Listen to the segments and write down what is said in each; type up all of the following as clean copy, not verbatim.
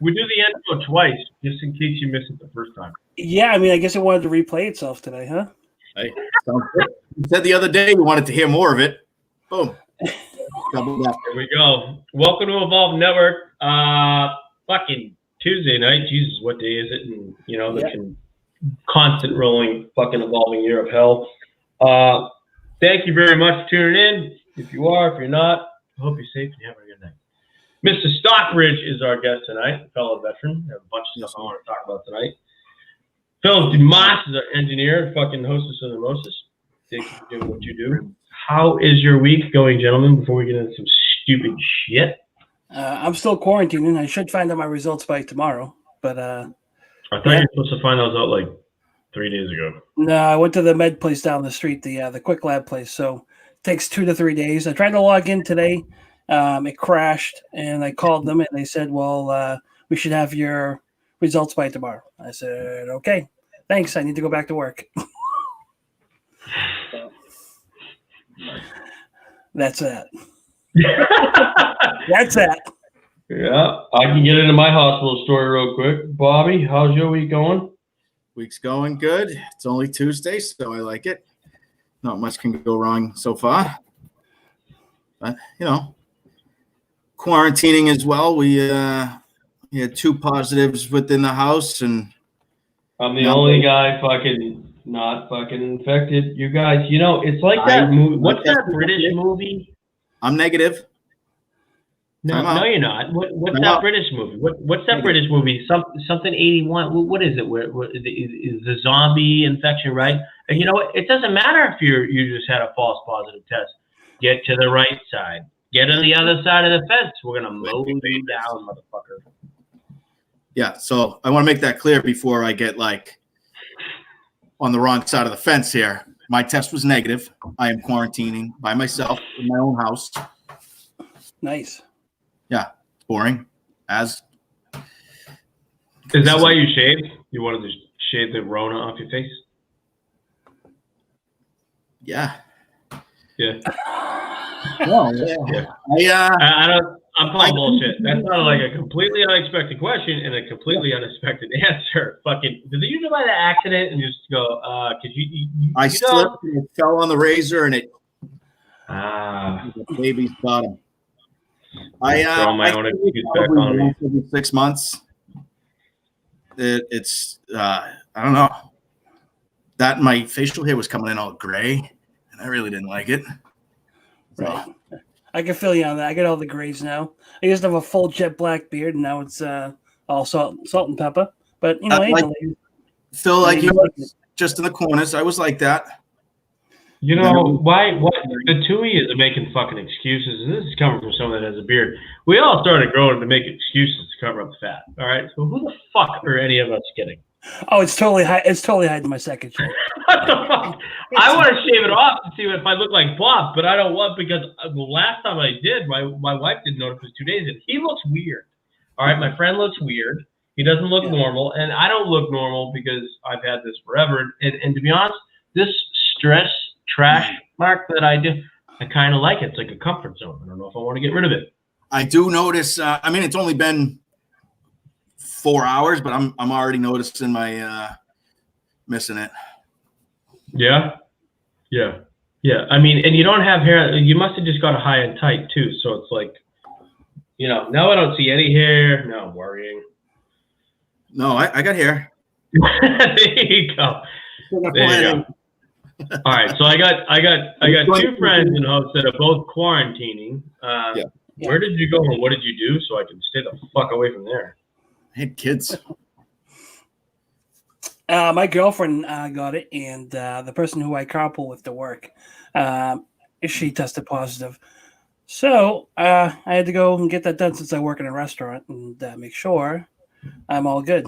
We do the intro twice, just in case you missed it the first time. Yeah, I mean, I guess it wanted to replay itself today, huh? Hey, sounds good. You said the other day you wanted to hear more of it. Boom. Double that. Here we go. Welcome to Evolve Network. Fucking Tuesday night. Jesus, what day is it? And the constant rolling, fucking evolving year of hell. Thank you very much for tuning in. If you are, if you're not, I hope you're safe and you're having a good night. Mr. Stockbridge is our guest tonight, a fellow veteran. We have a bunch of stuff I want to talk about tonight. Phil Dumas is our engineer, fucking hostess of the Moses. Thank you for doing what you do. How is your week going, gentlemen, before we get into some stupid shit? I'm still quarantining. I should find out my results by tomorrow. But I thought you were supposed to find those out like 3 days ago. No, I went to the med place down the street, the quick lab place. So it takes 2 to 3 days. I tried to log in today. It crashed, and I called them, and they said, well, we should have your results by tomorrow. I said, okay, thanks. I need to go back to work. That's that. That's that. Yeah, I can get into my hospital story real quick. Bobby, how's your week going? Week's going good. It's only Tuesday, so I like it. Not much can go wrong so far. But, quarantining as well. We had 2 positives within the house, and I'm the only guy not fucking infected. You guys, it's like that movie. What's that British movie? I'm negative. No, you're not. What's that British movie? What's that British movie? Something 81. What is it? What is the zombie infection, right? And it doesn't matter if you just had a false positive test. Get to the right side. Get on the other side of the fence. We're gonna mow you down, motherfucker. Yeah. So I want to make that clear before I get on the wrong side of the fence here. My test was negative. I am quarantining by myself in my own house. Nice. Yeah, it's boring. Is that why you shaved? You wanted to shave the Rona off your face? Yeah. Yeah. Well, yeah. I'm calling bullshit. That sounded like a completely unexpected question and a completely unexpected answer. Fucking, did you do by the accident and just go, could you I slipped and it fell on the razor and it the baby's bottom. I own excuse back on me. Every 6 months. It's I don't know. That my facial hair was coming in all gray, and I really didn't like it. So. Right. I can feel you on that. I get all the grays now. I used to have a full jet black beard, and now it's all salt and pepper. But feel like you just in the corners. I was like that. Why the 2 years of making fucking excuses, and this is coming from someone that has a beard. We all started growing to make excuses to cover up the fat. All right, so who the fuck are any of us kidding? Oh, it's totally high. It's totally hiding my second shave. What the fuck? I want to shave it off to see if I look like Bob, but I don't want, because the last time I did, my wife didn't know it was 2 days, and he looks weird. All right, my friend looks weird. He doesn't look normal, and I don't look normal because I've had this forever. And to be honest, this stress trash mark that I do, I kind of like it. It's like a comfort zone. I don't know if I want to get rid of it. I do notice. It's only been 4 hours, but I'm already noticing my missing it. Yeah. I mean, and you don't have hair. You must have just got a high and tight too. So it's like, now I don't see any hair. Now I'm worrying. No, I got hair. There you go. All right, so I got 2 friends in hopes that are both quarantining. Where did you go and what did you do so I can stay the fuck away from there? I had kids. My girlfriend got it, and the person who I carpool with to work, she tested positive. So I had to go and get that done since I work in a restaurant and make sure I'm all good.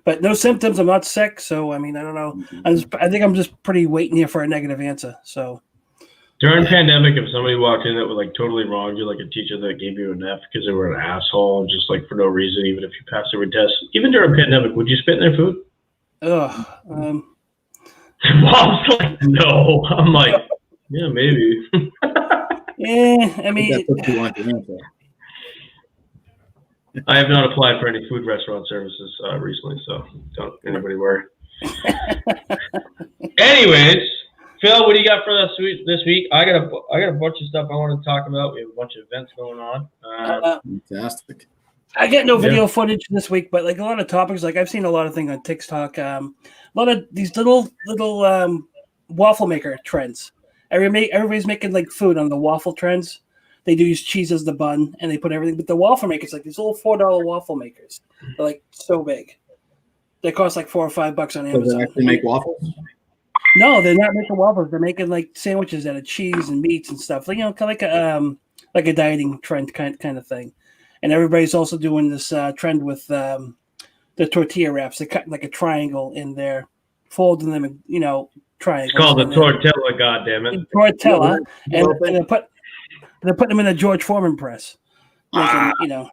But no symptoms. I'm not sick, so I mean, I don't know. I think I'm just pretty waiting here for a negative answer. So during pandemic, if somebody walked in that was like totally wrong, you're like a teacher that gave you an F because they were an asshole, just like for no reason, even if you passed every test. Even during pandemic, would you spit in their food? Mom's like, no. I'm like, yeah, maybe. Yeah, I mean, that's what you want to answer. I have not applied for any food restaurant services recently, so don't anybody worry. Anyways, Phil, what do you got for us this week? I got a bunch of stuff I want to talk about. We have a bunch of events going on. Fantastic. I get no video footage this week, but like a lot of topics, like I've seen a lot of things on TikTok. A lot of these little waffle maker trends. Everybody's making like food on the waffle trends. They do use cheese as the bun, and they put everything. But the waffle makers, like these little $4 waffle makers, they're like so big. They cost like $4 or $5 on Amazon. Does it actually make waffles? No, they're not making waffles. They're making like sandwiches out of cheese and meats and stuff. Like, kind of like a dieting trend kind of thing. And everybody's also doing this trend with the tortilla wraps. They cut like a triangle in there, folding them in, triangles. It's called the tortilla, goddammit. Tortilla, and they're putting them in a George Foreman press. Making,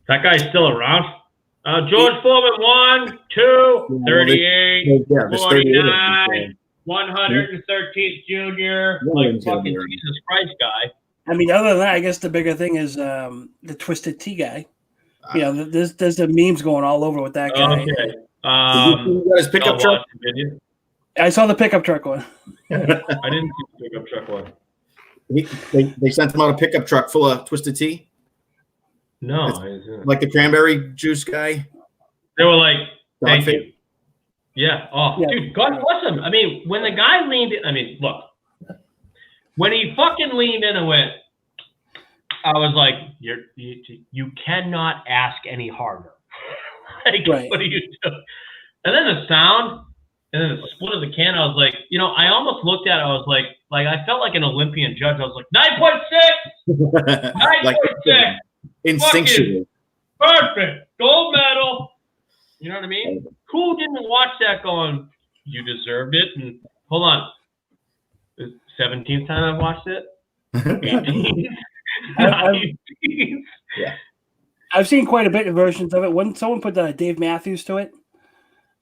That guy's still around. George Foreman, 1, 2, 38, 49, 113th Junior. Like fucking Jesus Christ, guy. I mean, other than that, I guess the bigger thing is the Twisted Tea guy. There's the memes going all over with that guy. Okay. Did you guys pickup truck? I saw the pickup truck one. I didn't see the pickup truck one. They sent him out a pickup truck full of Twisted Tea. No, like the cranberry juice guy. They were like, "Thank you." Yeah. Oh, yeah. Dude, God bless him. I mean, when the guy leaned in, look, when he fucking leaned in and went, I was like, you cannot ask any harder. Like, right. What are you doing? And then the sound, and then the split of the can, I was like, I almost looked at it, I was like I felt like an Olympian judge. I was like, 9.6! 9.6! Instinctually. Perfect. Gold medal. You know what I mean? Who didn't watch that going, you deserved it? And hold on. The 17th time I've watched it? 18th? Yeah. I've seen quite a bit of versions of it. When someone put Dave Matthews to it.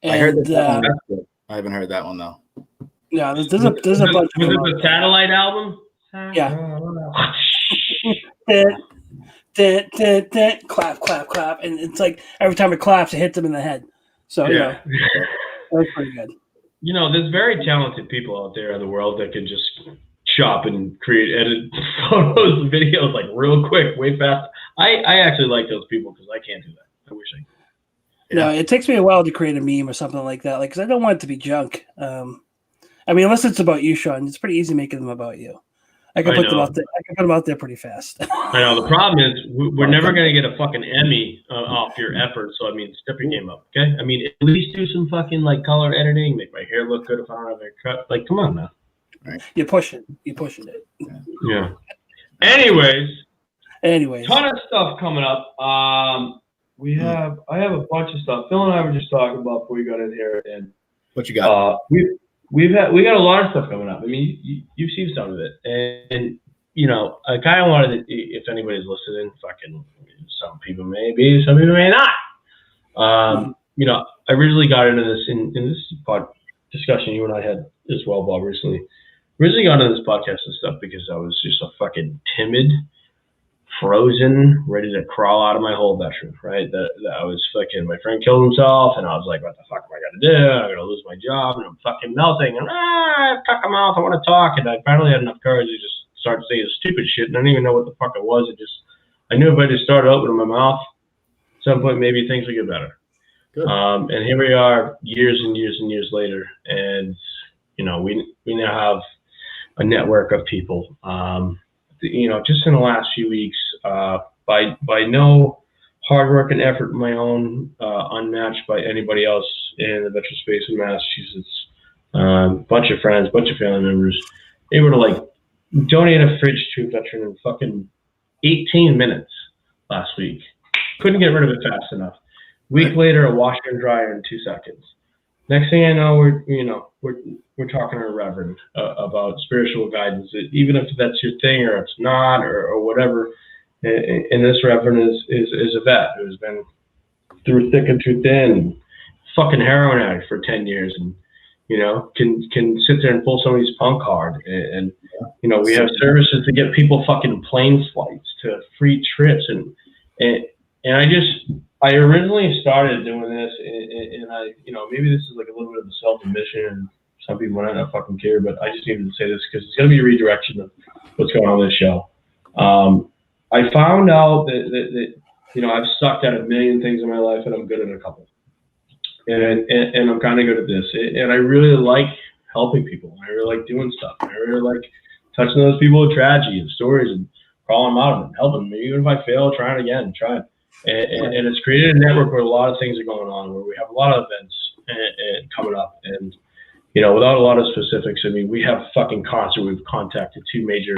And, I heard that one. I haven't heard that one, though. Yeah, there's a bunch of them. Was it the Satellite album? Yeah. Clap, clap, clap. And it's like every time it claps, it hits them in the head. So, yeah. That's pretty good. There's very talented people out there in the world that can just chop and edit photos and videos like real quick, way fast. I actually like those people because I can't do that. I wish I could. No, it takes me a while to create a meme or something like that, because I don't want it to be junk. Unless it's about you, Sean, it's pretty easy making them about you. I can put them out there. I can put them out there pretty fast. I know. The problem is we're never going to get a fucking Emmy off your effort. So step your game up, okay? At least do some fucking color editing, make my hair look good if I don't have a cut. Come on now. Right. You're pushing it. Yeah. Anyways, ton of stuff coming up. I have a bunch of stuff. Phil and I were just talking about before we got in here, and what you got? We got a lot of stuff coming up. You've seen some of it, and I kind of wanted to, if anybody's listening, fucking some people may be, some people may not. I originally got into this in this discussion you and I had as well, Bob, recently. Originally got into this podcast and stuff because I was just a fucking timid, frozen, ready to crawl out of my hole veteran, right? That I was fucking, my friend killed himself, and I was like, what the fuck am I gonna do? I'm gonna lose my job, and I'm fucking melting, and I have cock my mouth, I want to talk, and I finally had enough courage to just start saying stupid shit, and I didn't even know what the fuck it was. I knew if I just started opening my mouth, at some point maybe things would get better. Good. And here we are, years and years and years later, and we now have a network of people. Just in the last few weeks, by no hard work and effort of my own, unmatched by anybody else in the veteran space in Massachusetts. Bunch of friends, bunch of family members, able to donate a fridge to a veteran in fucking 18 minutes last week. Couldn't get rid of it fast enough. Week later, a washer and dryer in 2 seconds. Next thing I know, we're talking to a reverend about spiritual guidance, even if that's your thing or it's not or whatever. And this reverend is a vet who's been through thick and through thin, fucking heroin addict for 10 years, and can sit there and pull somebody's punk hard. And we have services to get people fucking plane flights to free trips, and I originally started doing this, and I, maybe this is like a little bit of a self-admission, and some people might not fucking care, but I just needed to say this because it's going to be a redirection of what's going on with this show. I found out that I've sucked at a million things in my life, and I'm good at a couple. And I'm kind of good at this. And I really like helping people. I really like doing stuff. I really like touching those people with tragedy and stories and calling them out of them, helping them. Even if I fail, trying again, trying. And it's created a network where a lot of things are going on, where we have a lot of events and coming up. And, without a lot of specifics, I mean, we have a fucking concert. We've contacted two major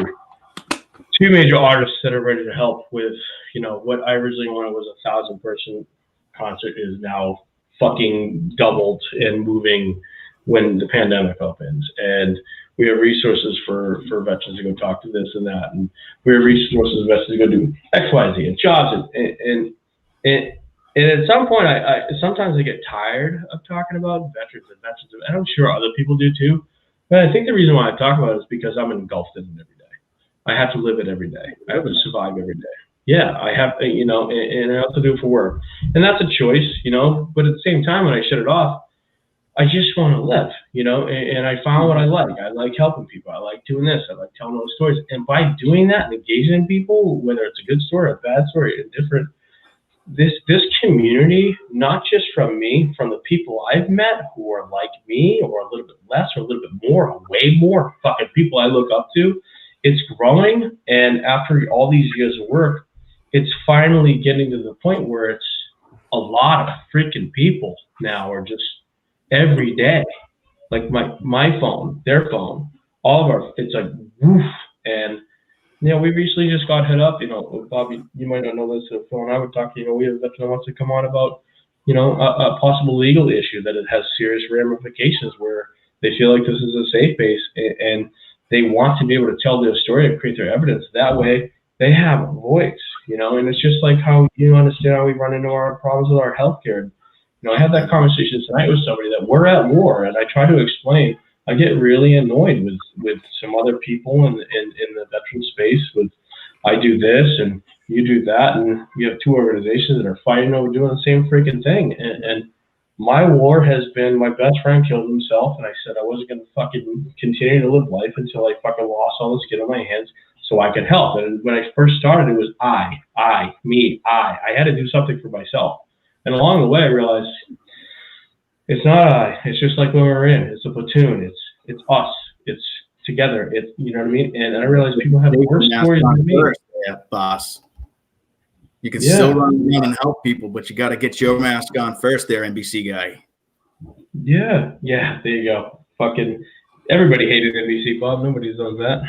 artists that are ready to help with, what I originally wanted was a 1,000-person concert is now fucking doubled and moving when the pandemic opens. And we have resources for veterans to go talk to this and that. And we have resources for veterans to go do X, Y, Z and jobs. And at some point, sometimes I get tired of talking about veterans. And I'm sure other people do too. But I think the reason why I talk about it is because I'm engulfed in it every day. I have to live it every day. I have to survive every day. Yeah, I have, and I also do it for work. And that's a choice, but at the same time, when I shut it off, I just want to live, and I found what I like. I like helping people. I like doing this. I like telling those stories. And by doing that and engaging people, whether it's a good story, a bad story, indifferent, this community, not just from me, from the people I've met who are like me or a little bit less or a little bit more, or way more fucking people I look up to, it's growing. And after all these years of work, it's finally getting to the point where it's a lot of freaking people now are just every day, like my phone, their phone, all of our, it's like woof. And we recently just got hit up, Bob, you might not know this, Phil and I would talk, we have a veteran that wants to come on about, a possible legal issue that it has serious ramifications where they feel like this is a safe base and they want to be able to tell their story and create their evidence. That way they have a voice, and it's just like how you understand how we run into our problems with our healthcare. I had that conversation tonight with somebody that we're at war, and I try to explain. I get really annoyed with some other people in the veteran space. With I do this and you do that, and you have two organizations that are fighting over doing the same freaking thing. And my war has been my best friend killed himself, and I said I wasn't going to fucking continue to live life until I fucking lost all the skin on my hands so I could help. And when I first started, it was me. I had to do something for myself. And along the way, I realized it's not I. It's just like when we're in. It's a platoon. It's us. It's together. It's, you know what I mean? And I realized people have worse stories than me. Yeah, boss. You can still run around and help people, but you got to get your mask on first there, NBC guy. Yeah. There you go. Fucking everybody hated NBC, Bob. Nobody knows that.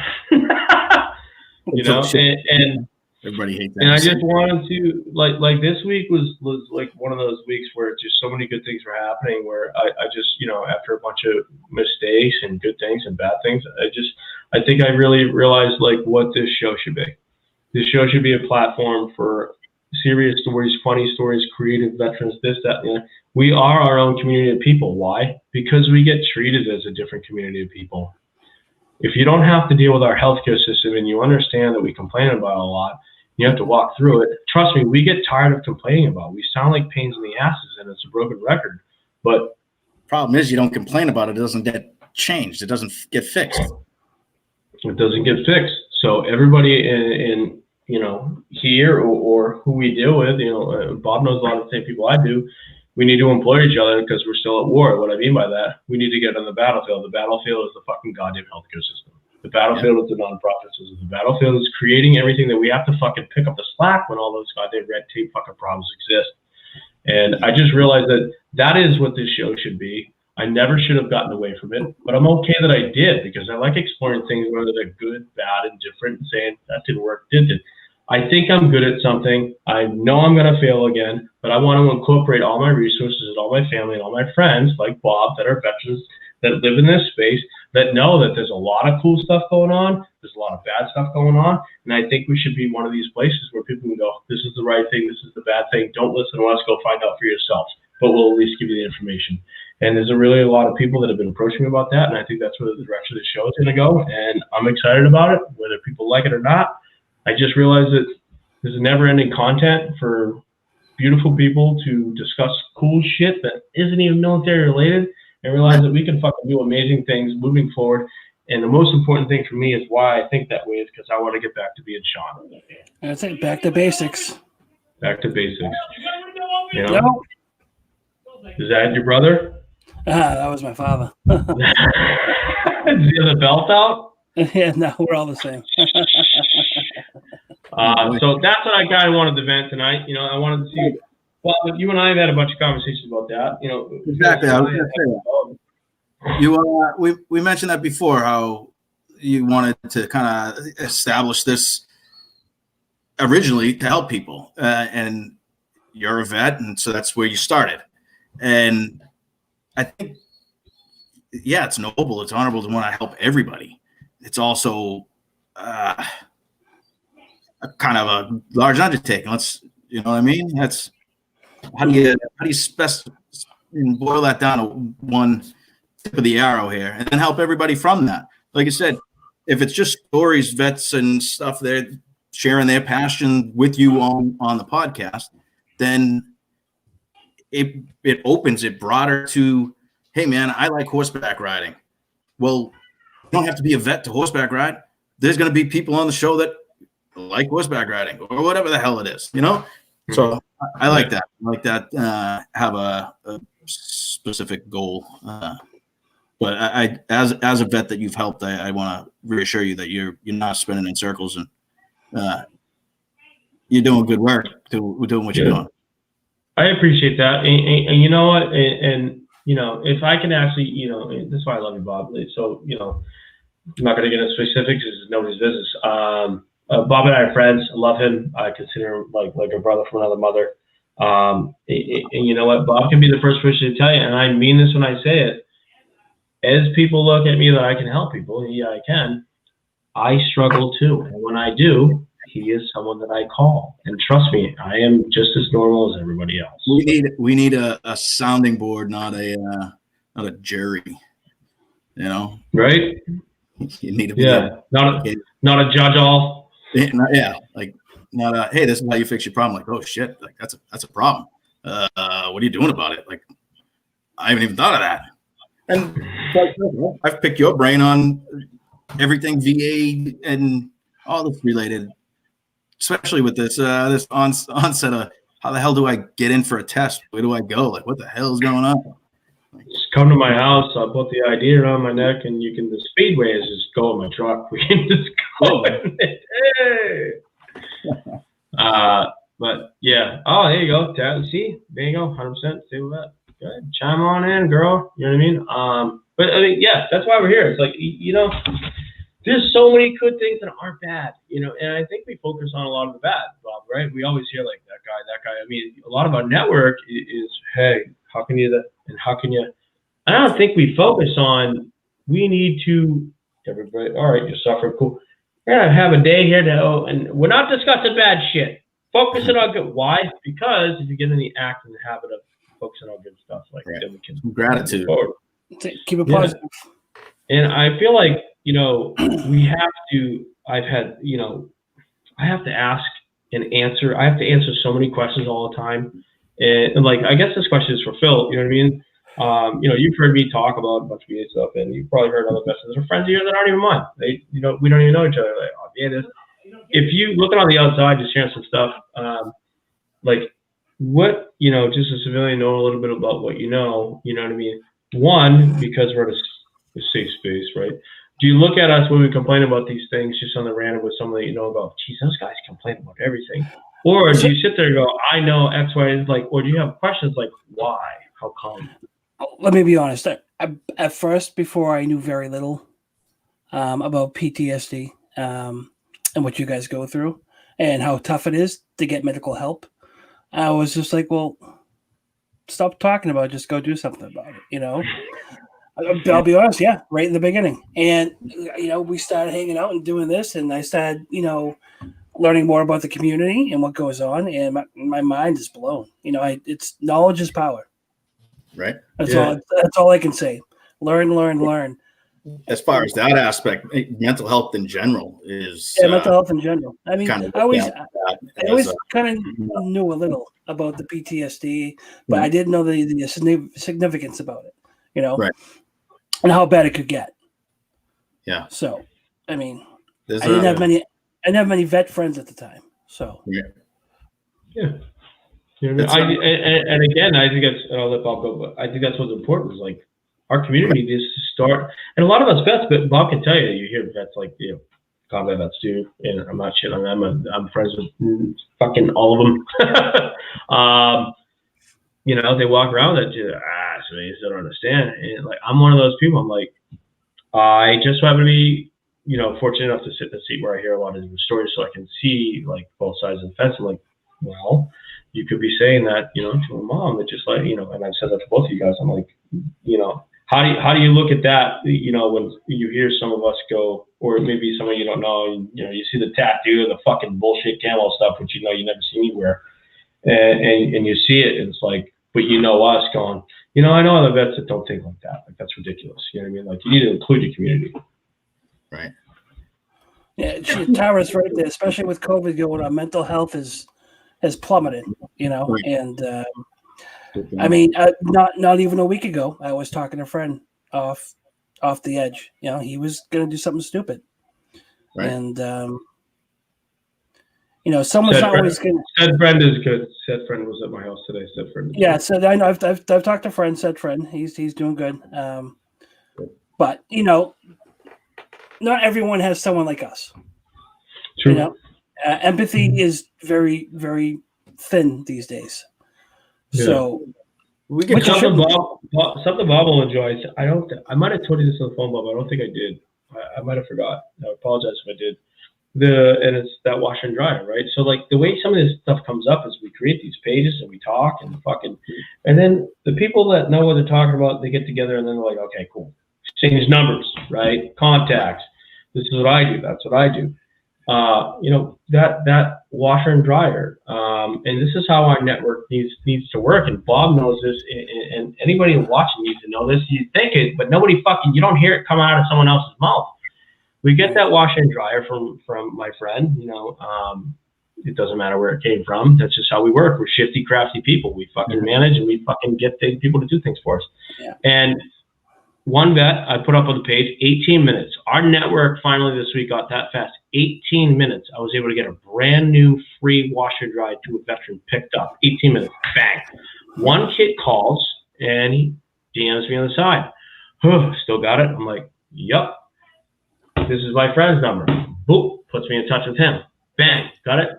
And everybody hates that. And I just wanted to like this week was like one of those weeks where just so many good things were happening where I just, after a bunch of mistakes and good things and bad things, I think I really realized like what this show should be. This show should be a platform for serious stories, funny stories, creative veterans, this, that, We are our own community of people. Why? Because we get treated as a different community of people. If you don't have to deal with our healthcare system and you understand that we complain about it a lot, you have to walk through it. Trust me, we get tired of complaining about it. We sound like pains in the asses and it's a broken record. But problem is you don't complain about it. It doesn't get changed. It doesn't get fixed. It doesn't get fixed. So everybody in here or who we deal with, Bob knows a lot of the same people I do. We need to employ each other because we're still at war. What I mean by that, we need to get on the battlefield. The battlefield is the fucking goddamn healthcare system. The battlefield is the nonprofit system. The battlefield is creating everything that we have to fucking pick up the slack when all those goddamn red tape fucking problems exist. And I just realized that is what this show should be. I never should have gotten away from it, but I'm okay that I did because I like exploring things, whether they're good, bad, and different, and saying that didn't work, did. I think I'm good at something. I know I'm going to fail again, but I want to incorporate all my resources and all my family and all my friends like Bob that are veterans that live in this space that know that there's a lot of cool stuff going on. There's a lot of bad stuff going on. And I think we should be one of these places where people can go, this is the right thing. This is the bad thing. Don't listen to us. Go find out for yourself. But we'll at least give you the information. And there's a lot of people that have been approaching me about that. And I think that's where the direction of the show is going to go. And I'm excited about it, whether people like it or not. I just realized that there's never-ending content for beautiful people to discuss cool shit that isn't even military related, and realize that we can fucking do amazing things moving forward. And the most important thing for me is why I think that way is because I want to get back to being Sean. That's it. Back to basics. Back to basics. You know? No. Is that your brother? That was my father. Does he have the belt out? Yeah, no, we're all the same. So that's what I kind of wanted to vent tonight. You know, I wanted to see. Well, you and I have had a bunch of conversations about that. You know, Exactly. I was gonna say that. We mentioned that before, how you wanted to kind of establish this originally to help people, and you're a vet, and so that's where you started. And I think, yeah, it's noble, it's honorable to want to help everybody. It's also kind of a large undertaking. You know what I mean? That's how do you boil that down to one tip of the arrow here, and then help everybody from that. Like I said, if it's just stories, vets and stuff, they're sharing their passion with you on the podcast, then it opens it broader to, hey man, I like horseback riding. Well, you don't have to be a vet to horseback ride. There's going to be people on the show that like horseback riding or whatever the hell it is, you know? So I like that. I like that. Have a specific goal. But I as a vet that you've helped, I want to reassure you that you're not spinning in circles, and you're doing good work. We're doing what you're doing. I appreciate that, and you know what, and you know, if I can actually, you know, that's why I love you, Bob. So, you know, I'm not going to get into specifics. It's nobody's business. Bob and I are friends. I love him. I consider him like a brother from another mother. And you know what, Bob can be the first person to tell you, and I mean this when I say it. As people look at me that I can help people, yeah, I can. I struggle too, and when I do, he is someone that I call. And trust me, I am just as normal as everybody else. We need a sounding board, not a jury. You know, right? You need to be not a judge all. Yeah, like not a, hey, this is how you fix your problem. Like, oh shit, like that's a problem. What are you doing about it? Like, I haven't even thought of that. And I've picked your brain on everything VA and all this related, especially with this onset of how the hell do I get in for a test? Where do I go? Like, what the hell is going on? Just come to my house. I'll put the ID around my neck, and you can. The speedway is just go in my truck. We can just go in it. Hey. But yeah. Oh, there you go. See, there you go. 100%. See with that. Go ahead. Chime on in, girl. You know what I mean? But I mean, yeah, that's why we're here. It's like, you know, there's so many good things that aren't bad, you know, and I think we focus on a lot of the bad, Bob, right? We always hear like that guy. I mean, a lot of our network is, hey, how can you and how can you? I don't think we focus on. We need to. Everybody, all right, you're suffering, cool. We're gonna have a day here now, and we're not discussing bad shit. Focusing on good. Why? Because if you get in the act and the habit of focusing on good stuff, like then we can gratitude. Keep it positive. And I feel like, you know, we have to. I've had, you know, I have to ask and answer. I have to answer so many questions all the time. And like, I guess this question is for Phil. You know what I mean? You know, you've heard me talk about a bunch of VA stuff, and you've probably heard other questions. There are friends of yours that aren't even mine. They, you know, we don't even know each other. Like, oh, yeah, this. If you looking on the outside, just sharing some stuff, like what, you know, just a civilian know a little bit about what you know what I mean? One, because we're in a safe space, right? Do you look at us when we complain about these things just on the random with someone that you know about? Geez, those guys complain about everything. Or do you sit there and go, I know X, Y, is like, or do you have questions like, why? How come? Let me be honest. At first, before I knew very little about PTSD and what you guys go through and how tough it is to get medical help, I was just like, well, stop talking about it. Just go do something about it, you know? I'll be honest, yeah, right in the beginning. And, you know, we started hanging out and doing this, and I started, you know, learning more about the community and what goes on, and my mind is blown. You know, it's knowledge is power. Right. That's all I can say. Learn. as far as that aspect, mental health in general is mental health in general. I mean, kind of I always kind of knew a little about the PTSD, but I didn't know the significance about it, you know, right, and how bad it could get. Yeah. So, I mean, I didn't have many vet friends at the time. So, yeah. You know, and again, I think that's, I'll let Bob go, but I think that's what's important is like our community needs to start. And a lot of us vets, but Bob can tell you, you hear vets like, you know, combat vets do, and I'm not shitting on them. I'm friends with fucking all of them. You know, they walk around that, so they still don't understand. And like, I'm one of those people. I'm like, I just happen to be, you know, fortunate enough to sit in a seat where I hear a lot of different stories, so I can see like both sides of the fence. I'm like, well, you could be saying that, you know, to a mom that just like, you know, and I've said that to both of you guys. I'm like, you know, how do you look at that? You know, when you hear some of us go, or maybe someone you don't know, and, you know, you see the tattoo, the fucking bullshit camel stuff, which you know you never see anywhere, and you see it, and it's like, but you know us going, you know, I know other vets that don't think like that. Like that's ridiculous. You know what I mean? Like you need to include your community. Right. Yeah, Tara's right there, especially with COVID going on. Mental health has plummeted, you know, right. And I mean, not even a week ago, I was talking to a friend off the edge. You know, he was going to do something stupid, right. And you know, someone's always going to. Said friend is good. Said friend was at my house today. Said friend. Yeah, so I know I've talked to friend. Said friend, he's doing good. But you know, not everyone has someone like us. True. You know, empathy is very, very thin these days. Yeah. So we get something Bob will enjoy. I might have told you this on the phone, Bob. I don't think I did. I might have forgot. I apologize if I did. And it's that washer and dryer, right? So like the way some of this stuff comes up is we create these pages and we talk and and then the people that know what they're talking about, they get together and then they're like, okay, cool. Exchange numbers, right? Contacts. This is what I do. That's what I do. You know, that washer and dryer. And this is how our network needs to work. And Bob knows this, and anybody watching needs to know this. You think it, but you don't hear it come out of someone else's mouth. We get that washer and dryer from my friend, you know, it doesn't matter where it came from. That's just how we work. We're shifty, crafty people. We fucking manage and we fucking get people to do things for us. Yeah. And one vet I put up on the page, 18 minutes. Our network finally this week got that fast. 18 minutes. I was able to get a brand new free washer dry to a veteran picked up. 18 minutes. Bang. One kid calls and he DMs me on the side. Still got it? I'm like, yup. This is my friend's number. Boop. Puts me in touch with him. Bang. Got it?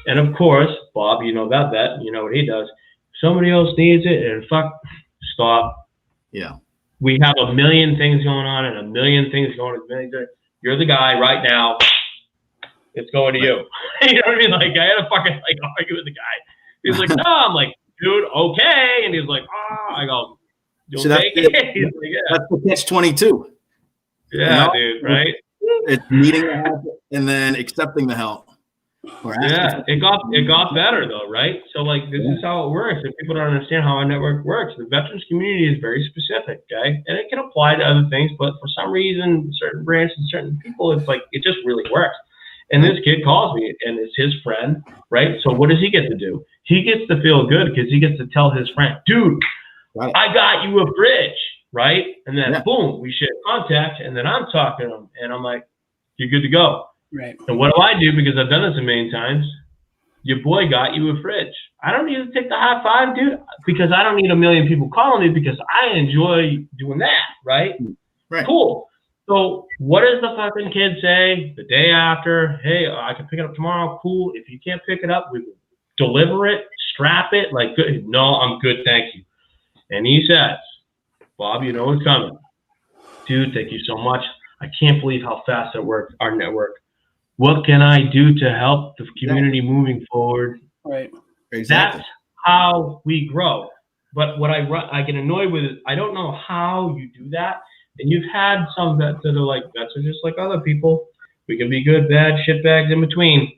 And of course, Bob, you know about that. You know what he does. Somebody else needs it and stop. Yeah. We have a million things going on and a million things going on. You're the guy right now. It's going to you. You know what I mean? Like, I had to fucking argue with the guy. He's like, no. I'm like, dude, okay. And he's like, I go, you'll take it. He's like, yeah. That's the catch-22. Yeah, dude, right? It's needing the help and then accepting the help. Yeah, it got better though, right? So like this is how it works. If people don't understand how our network works, the veterans community is very specific, okay? And it can apply to other things, but for some reason, certain branches, certain people, it's like it just really works. And this kid calls me and it's his friend, right? So what does he get to do? He gets to feel good because he gets to tell his friend, dude, I got you a fridge, right? And then boom, we share contact, and then I'm talking to him and I'm like, you're good to go. Right. And what do I do? Because I've done this a million times. Your boy got you a fridge. I don't need to take the high five, dude, because I don't need a million people calling me because I enjoy doing that, right? Right. Cool. So what does the fucking kid say the day after? Hey, I can pick it up tomorrow. Cool. If you can't pick it up, we will deliver it, strap it. Like, good. No, I'm good. Thank you. And he says, Bob, you know what's coming. Dude, thank you so much. I can't believe how fast it worked, our network. What can I do to help the community moving forward? Right. Exactly. That's how we grow. But what I get annoyed with is I don't know how you do that. And you've had some vets that are like, vets are just like other people. We can be good, bad, shit bags in between.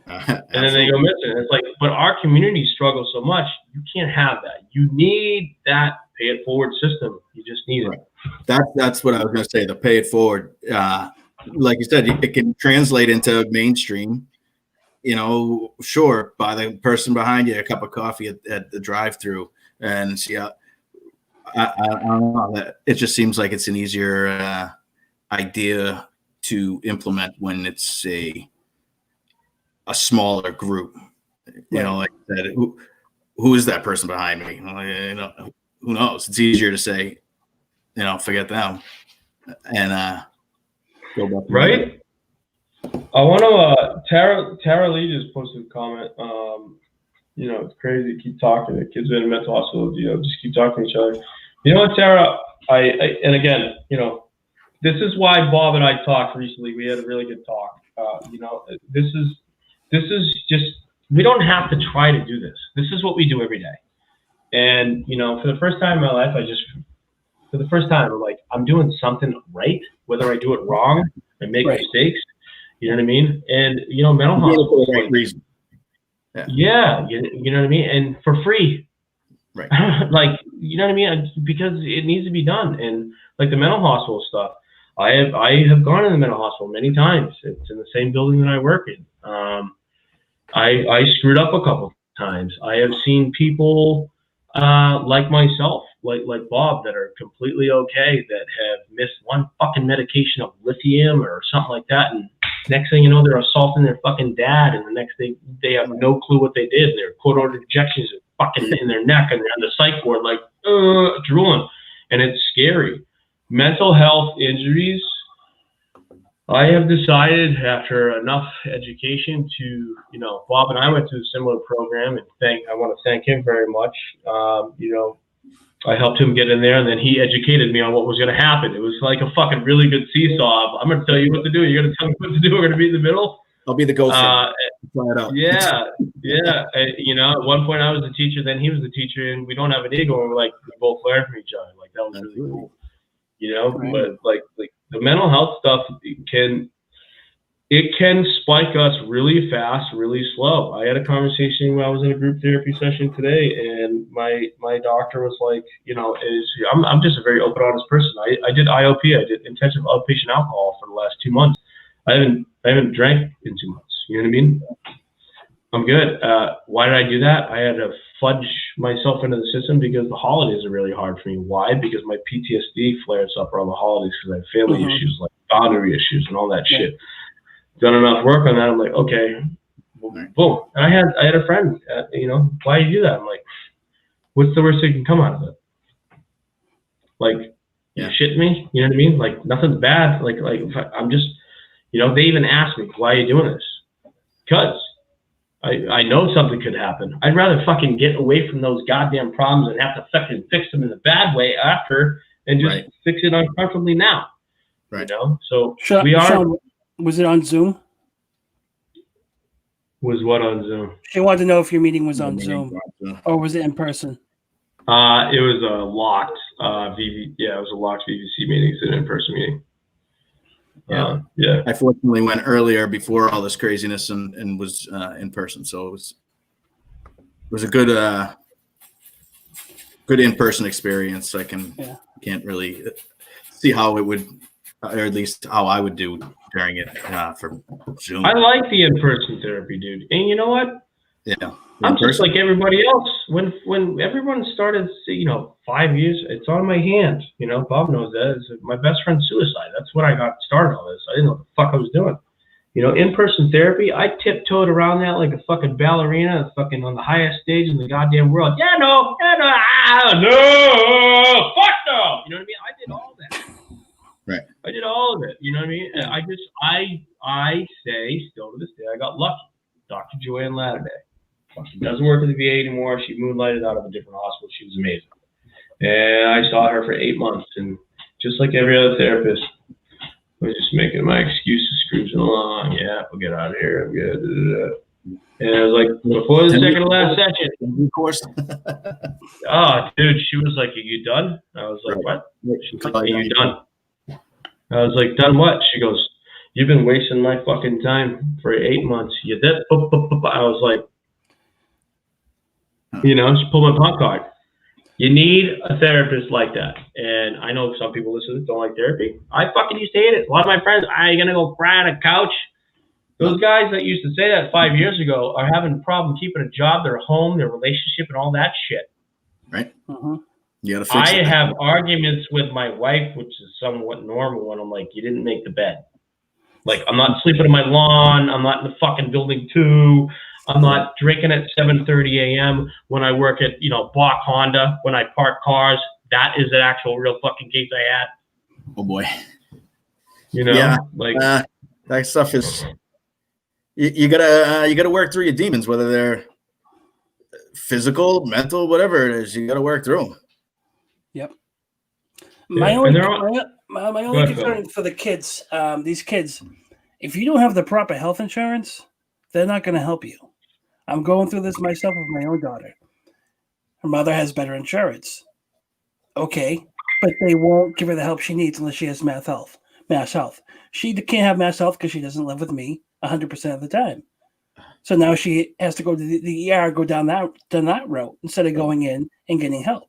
And then they go missing. It's like, but our community struggles so much. You can't have that. You need that pay it forward system. You just need it. That's what I was going to say. The pay it forward, like you said, it can translate into mainstream. You know, sure, buy the person behind you a cup of coffee at the drive-through and see how. I don't know. It just seems like it's an easier idea to implement when it's a smaller group. You know, like that. Who is that person behind me? You know, who knows? It's easier to say, you know, forget them and go back. Right. I want to. Tara Lee just posted a comment. You know, it's crazy. Keep talking. The kids in a mental hospital. You know, just keep talking to each other. You know what, Tara? And again, you know, this is why Bob and I talked recently. We had a really good talk. You know, this is just, we don't have to try to do this. This is what we do every day. And, you know, for the first time in my life, for the first time, I'm like, I'm doing something right, whether I do it wrong and make mistakes. You know what I mean? And, you know, mental health for the right reason. Yeah, you know what I mean? And for free. Right. Like, you know what I mean? Because it needs to be done. And like the mental hospital stuff, I have gone in the mental hospital many times. It's in the same building that I work in. I screwed up a couple times. I have seen people like myself, like Bob, that are completely okay, that have missed one fucking medication of lithium or something like that, and next thing you know, they're assaulting their fucking dad, and the next thing they have no clue what they did. Their court-ordered injections are fucking in their neck, and they're on the psych ward like drooling, and it's scary. Mental health injuries, I have decided after enough education to, you know, Bob and I went through a similar program, and I want to thank him very much. You know, I helped him get in there, and then he educated me on what was going to happen. It was like a fucking really good seesaw. I'm going to tell you what to do. You're going to tell me what to do. We're going to be in the middle. I'll be the gopher. Yeah. You know, at one point I was the teacher, then he was the teacher, and we don't have an ego. And we're like, we both learned from each other. Like, that was really cool. You know, but like the mental health stuff, it can spike us really fast, really slow. I had a conversation when I was in a group therapy session today, and my doctor was like, you know, I'm just a very open, honest person. I did IOP, I did intensive outpatient alcohol for the last 2 months. I haven't drank in 2 months. You know what I mean? I'm good. Why did I do that? I had to fudge myself into the system because the holidays are really hard for me. Why? Because my PTSD flares up around the holidays because I have family issues, like boundary issues and all that shit. Done enough work on that. I'm like, okay, boom. And I had a friend, you know, why do you do that? I'm like, what's the worst that can come out of it? Like, you shitting me? You know what I mean? Like, nothing's bad. Like I'm just, you know, they even asked me, why are you doing this? Because I know something could happen. I'd rather fucking get away from those goddamn problems and have to fucking fix them in the bad way after and just fix it uncomfortably now. Right. You know? So Sean, was it on Zoom? Was what on Zoom? She wanted to know if your meeting was on Zoom or was it in person? It was a locked it was a locked VVC meeting. It's an in-person meeting. I fortunately went earlier before all this craziness and was in person, so it was a good in-person experience. I can't really see how it would, or at least how I would do during it for Zoom. I like the in-person therapy, dude. And you know what? Yeah. I'm just like everybody else. When everyone started, you know, 5 years, it's on my hands. You know, Bob knows that. It's my best friend's suicide. That's when I got started on this. I didn't know what the fuck I was doing. You know, in-person therapy, I tiptoed around that like a fucking ballerina, fucking on the highest stage in the goddamn world. Fuck no. You know what I mean? I did all that. Right. I did all of it. You know what I mean? And I say still to this day, I got lucky. Dr. Joanne Latterday. She doesn't work at the VA anymore. She moonlighted out of a different hospital. She was amazing. And I saw her for 8 months. And just like every other therapist, I was just making my excuses, cruising along. Yeah, we'll get out of here. I'm good. And I was like, before the second to last session. Of course. Oh, dude, she was like, are you done? I was like, what? She was like, are you done? I was like, done what? She goes, you've been wasting my fucking time for 8 months. You did. I was like, you know, she pulled my pop card. You need a therapist like that. And I know some people listening don't like therapy. I fucking used to hate it. A lot of my friends, are you going to go cry on a couch? Those guys that used to say that 5 years ago are having a problem keeping a job, their home, their relationship, and all that shit. Right. Mm-hmm. You gotta fix it. I have arguments with my wife, which is somewhat normal, when I'm like, you didn't make the bed. Like, I'm not sleeping on my lawn. I'm not in the fucking building 2. I'm not drinking at 7:30 a.m. when I work at, Bach Honda, when I park cars. That is an actual real fucking case I had. Oh boy. Yeah. That stuff is, you gotta work through your demons, whether they're physical, mental, whatever it is. You gotta work through them. Yep. Yeah, My only concern for the kids, these kids, if you don't have the proper health insurance, they're not going to help you. I'm going through this myself with my own daughter. Her mother has better insurance. Okay, but they won't give her the help she needs unless she has mass health. She can't have mass health because she doesn't live with me 100% of the time. So now she has to go to the ER, go down that route instead of going in and getting help.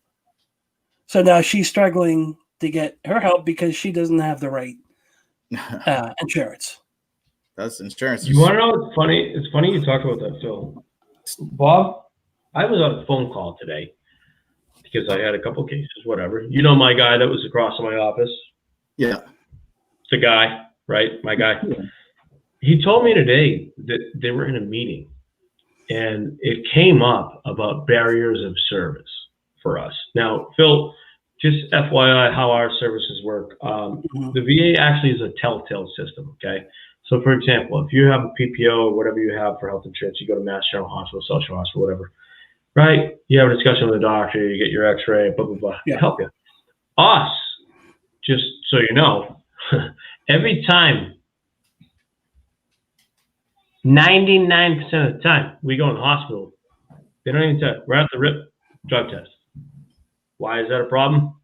So now she's struggling to get her help because she doesn't have the right insurance. That's insurance. You want to know what's funny? It's funny you talk about that, Phil. Bob, I was on a phone call today because I had a couple cases, whatever. You know my guy that was across from my office? Yeah. The guy, right? My guy. He told me today that they were in a meeting and it came up about barriers of service for us. Now, Phil, just FYI how our services work. The VA actually is a telltale system, okay? So, for example, if you have a PPO or whatever you have for health insurance, you go to Mass General Hospital, Social Hospital, whatever, right? You have a discussion with the doctor, you get your x-ray, blah, blah, blah, to help you. Us, just so you know, every time, 99% of the time, we go in the hospital, they don't even tell, we're at the RIP drug test. Why is that a problem?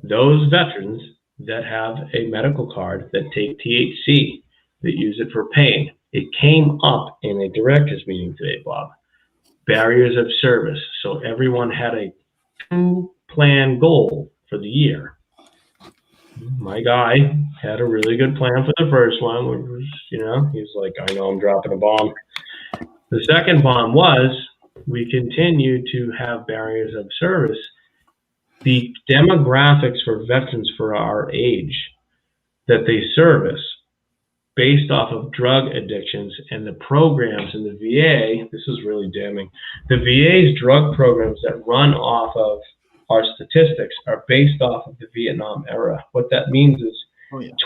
Those veterans that have a medical card that take THC, that use it for pain, it came up in a director's meeting today, Bob. Barriers of service. So everyone had a 2-plan goal for the year. My guy had a really good plan for the first one, which was, he's like, I know I'm dropping a bomb. The second bomb was, we continue to have barriers of service. The demographics for veterans for our age that they service, based off of drug addictions and the programs in the VA, this is really damning. The VA's drug programs that run off of our statistics are based off of the Vietnam era. What that means is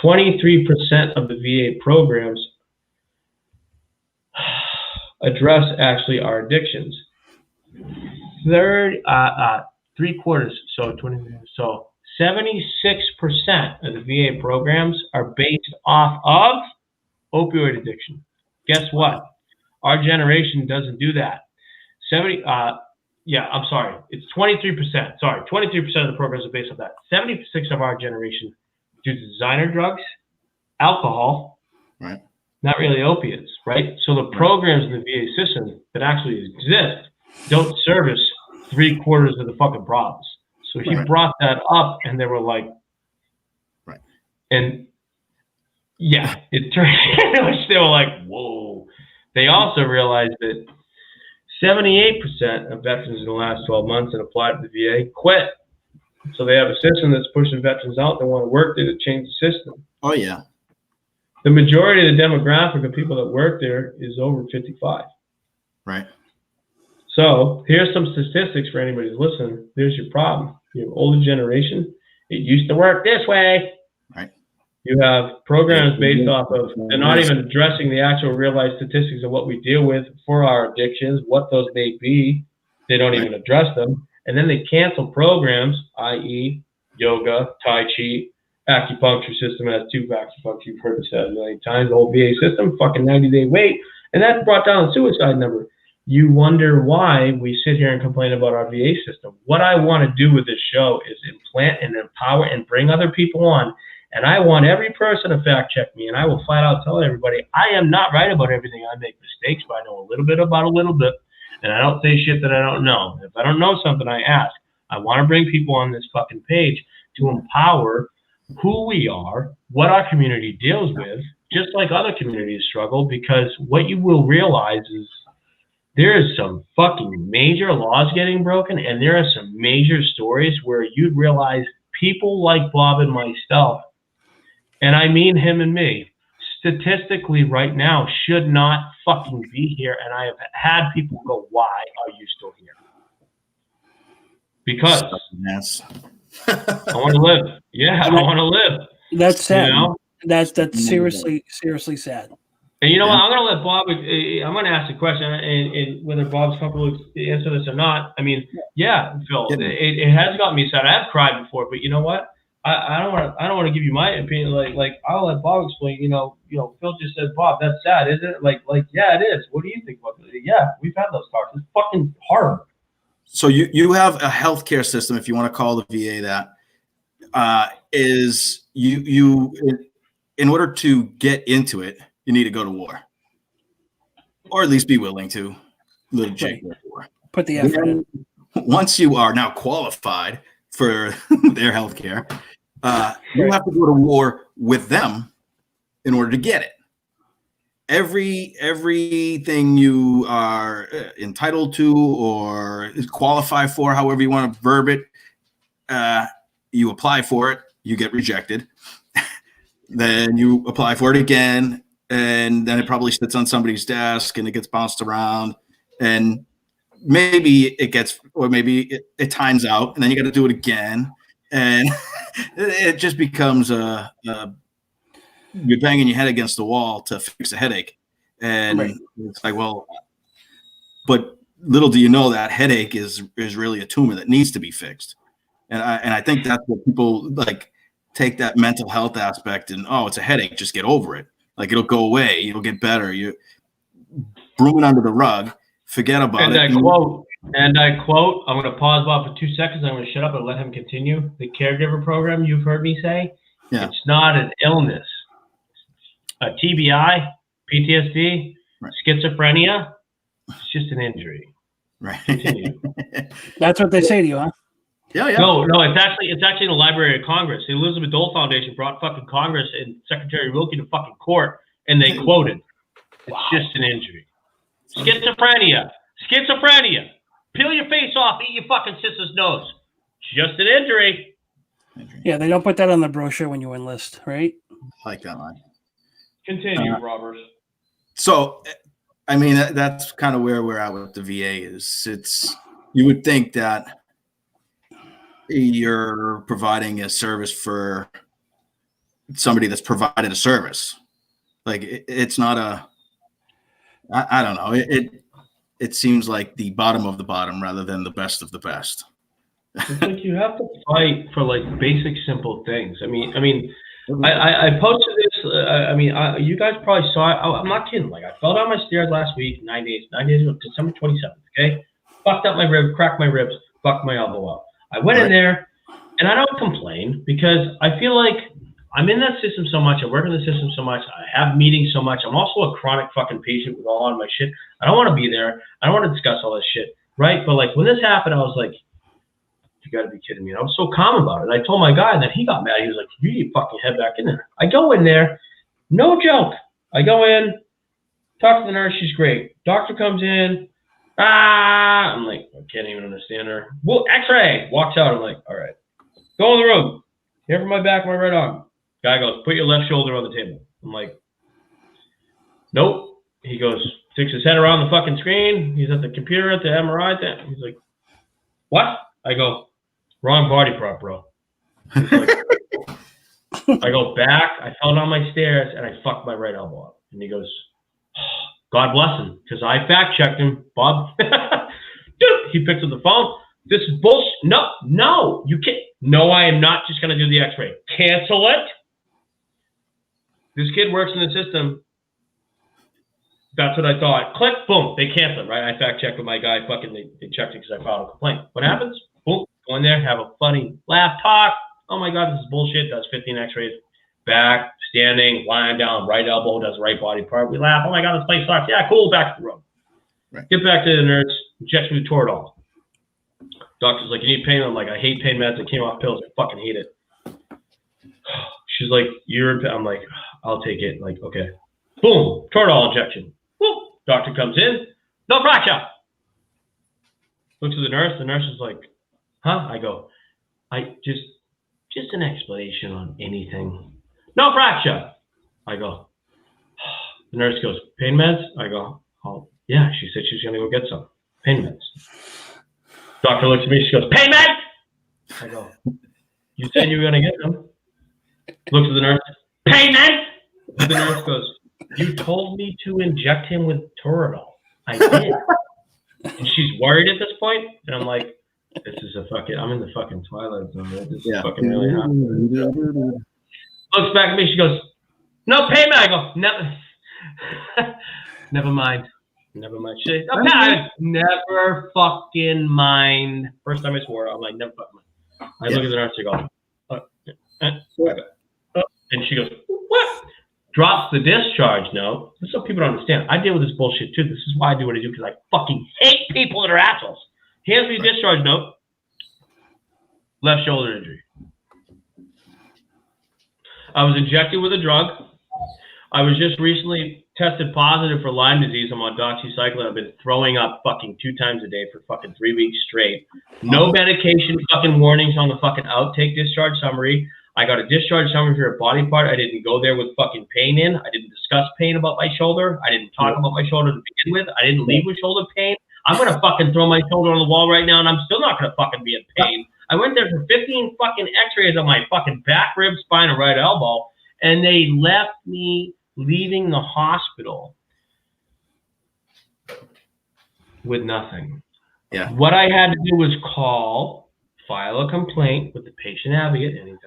23% of the VA programs address actually our addictions. 76% of the VA programs are based off of opioid addiction. Guess what? Our generation doesn't do that. It's 23%. Sorry, 23% of the programs are based on that. 76% of our generation do designer drugs, alcohol, right? Not really opiates, right? So the programs in the VA system that actually exist don't service 3/4 of the fucking problems. So he brought that up, and they were like, right. And yeah, it turned, they were like, whoa. They also realized that 78% of veterans in the last 12 months that applied to the VA quit. So they have a system that's pushing veterans out. They want to work there to change the system. Oh, yeah. The majority of the demographic of people that work there is over 55. Right. So here's some statistics for anybody who's listening. There's your problem. You have older generation. It used to work this way. Right. You have programs based off of, they're not even addressing the actual real-life statistics of what we deal with for our addictions, what those may be. They don't even address them. And then they cancel programs, i.e. yoga, Tai Chi, acupuncture system has 2 acupuncture. You've heard me say that a million times. The whole VA system, fucking 90-day wait. And that brought down the suicide number. You wonder why we sit here and complain about our VA system. What I want to do with this show is implant and empower and bring other people on. And I want every person to fact check me. And I will flat out tell everybody, I am not right about everything. I make mistakes, but I know a little bit about a little bit. And I don't say shit that I don't know. If I don't know something, I ask. I want to bring people on this fucking page to empower who we are, what our community deals with, just like other communities struggle, because what you will realize is there is some fucking major laws getting broken, and there are some major stories where you'd realize people like Bob and myself, and I mean him and me, statistically right now should not fucking be here. And I have had people go, why are you still here? Because Yes. I want to live. Yeah, I want to live. That's sad. You know? That's seriously sad. And you know what? I'm going to let Bob, I'm going to ask a question, and whether Bob's comfortable to answer this or not. I mean, yeah, Phil, it has gotten me sad. I've cried before, but you know what? I don't want to give you my opinion. Like I'll let Bob explain. You know, Phil just said, Bob, that's sad, isn't it? Like, yeah, it is. What do you think about it? Yeah, we've had those talks. It's fucking horrible. So you have a healthcare system, if you want to call the VA that, is you in order to get into it, you need to go to war, or at least be willing to legit go to war. Put the effort in. Once you are now qualified for their healthcare, you have to go to war with them in order to get it. Everything you are entitled to or qualify for, however you want to verb it, you apply for it, you get rejected. Then you apply for it again, and then it probably sits on somebody's desk and it gets bounced around, and maybe it gets, or maybe it times out, and then you got to do it again, and it just becomes you're banging your head against the wall to fix a headache. And It's like, well, but little do you know that headache is really a tumor that needs to be fixed. And I think that's what people like, take that mental health aspect and, oh, it's a headache, just get over it. Like, it'll go away, it'll get better. You broom it under the rug, forget about it. And I quote, I'm going to pause Bob for 2 seconds. I'm going to shut up and let him continue. The caregiver program, you've heard me say, It's not an illness. A TBI, PTSD, schizophrenia, it's just an injury. Right. Continue. That's what they say to you, huh? Yeah. No, it's actually in the Library of Congress. The Elizabeth Dole Foundation brought fucking Congress and Secretary Wilkie to fucking court, and they quoted, it's just an injury. Schizophrenia. Peel your face off, eat your fucking sister's nose. Just an injury. Yeah, they don't put that on the brochure when you enlist, right? I like that line. Continue, Robert. So, I mean, that's kind of where we're at with the VA. You would think that you're providing a service for somebody that's provided a service. Like, it's not I don't know. It seems like the bottom of the bottom rather than the best of the best. It's like you have to fight for like basic, simple things. I mean, I posted this. You guys probably saw it. I'm not kidding. Like, I fell down my stairs last week, 9 days ago, December 27th. Okay, fucked up my rib, cracked my ribs, fucked my elbow up. I went in there, and I don't complain because I feel like I'm in that system so much. I work in the system so much. I have meetings so much. I'm also a chronic fucking patient with a lot of my shit. I don't want to be there. I don't want to discuss all this shit, right? But like when this happened, I was like, you got to be kidding me. And I was so calm about it. I told my guy, and then he got mad. He was like, you need to fucking head back in there. I go in there, no joke. I go in, talk to the nurse. She's great. Doctor comes in. I'm like, I can't even understand her. Well, X-ray. Walks out. I'm like, all right. Go in the room. Here for my back, my right arm. Guy goes, put your left shoulder on the table. I'm like, nope. He goes, sticks his head around the fucking screen. He's at the computer at the MRI thing. He's like, what? I go, wrong body part, bro. Like, I go back. I fell down my stairs and I fucked my right elbow up. And he goes, oh, God bless him, because I fact checked him, Bob. Dude, he picks up the phone. This is bullshit. No, you can't. No, I am not just going to do the X-ray. Cancel it. This kid works in the system. That's what I thought. Click, boom, they cancel it, right? I fact checked with my guy. Fucking, they checked it because I filed a complaint. What happens? Boom, go in there, have a funny laugh, talk. Oh my God, this is bullshit. Does 15 X-rays. Back, standing, lying down, right elbow, does right body part. We laugh. Oh my God, this place sucks. Yeah, cool. Back to the room. Right. Get back to the nurse. Injects me with Toradol. Doctor's like, you need pain? I'm like, I hate pain meds. I came off pills. I fucking hate it. She's like, I'm like, I'll take it. Like, okay. Boom. Toradol injection. Whoop. Doctor comes in. No fracture. Looks at the nurse. The nurse is like, huh? I go, just an explanation on anything. No fracture. I go, the nurse goes, pain meds? I go, oh, yeah. She said she's going to go get some pain meds. Doctor looks at me. She goes, pain meds? I go, you said you were going to get them. Looks at the nurse. Pain meds? The nurse goes, you told me to inject him with Toradol. I did. And she's worried at this point, and I'm like, this is I'm in the fucking twilight zone. Right? This is fucking really hot. Looks back at me, she goes, no payment. I go, no. Never mind. Never mind. She goes, okay, never fucking mind. First time I swore, I'm like, never fucking mind. I look at the nurse, I go, and she goes, what? Drops the discharge note. This is what people don't understand. I deal with this bullshit too. This is why I do what I do, because I fucking hate people that are assholes. Hands me a discharge note. Left shoulder injury. I was injected with a drug. I was just recently tested positive for Lyme disease. I'm on doxycycline. I've been throwing up fucking 2 times a day for fucking 3 weeks straight. No medication fucking warnings on the fucking outtake discharge summary. I got a discharge summary for a body part. I didn't go there with fucking pain in. I didn't discuss pain about my shoulder. I didn't talk about my shoulder to begin with. I didn't leave with shoulder pain. I'm going to fucking throw my shoulder on the wall right now, and I'm still not going to fucking be in pain. I went there for 15 fucking x-rays on my fucking back, rib, spine, and right elbow, and they left me leaving the hospital with nothing. Yeah. What I had to do was file a complaint with the patient advocate, and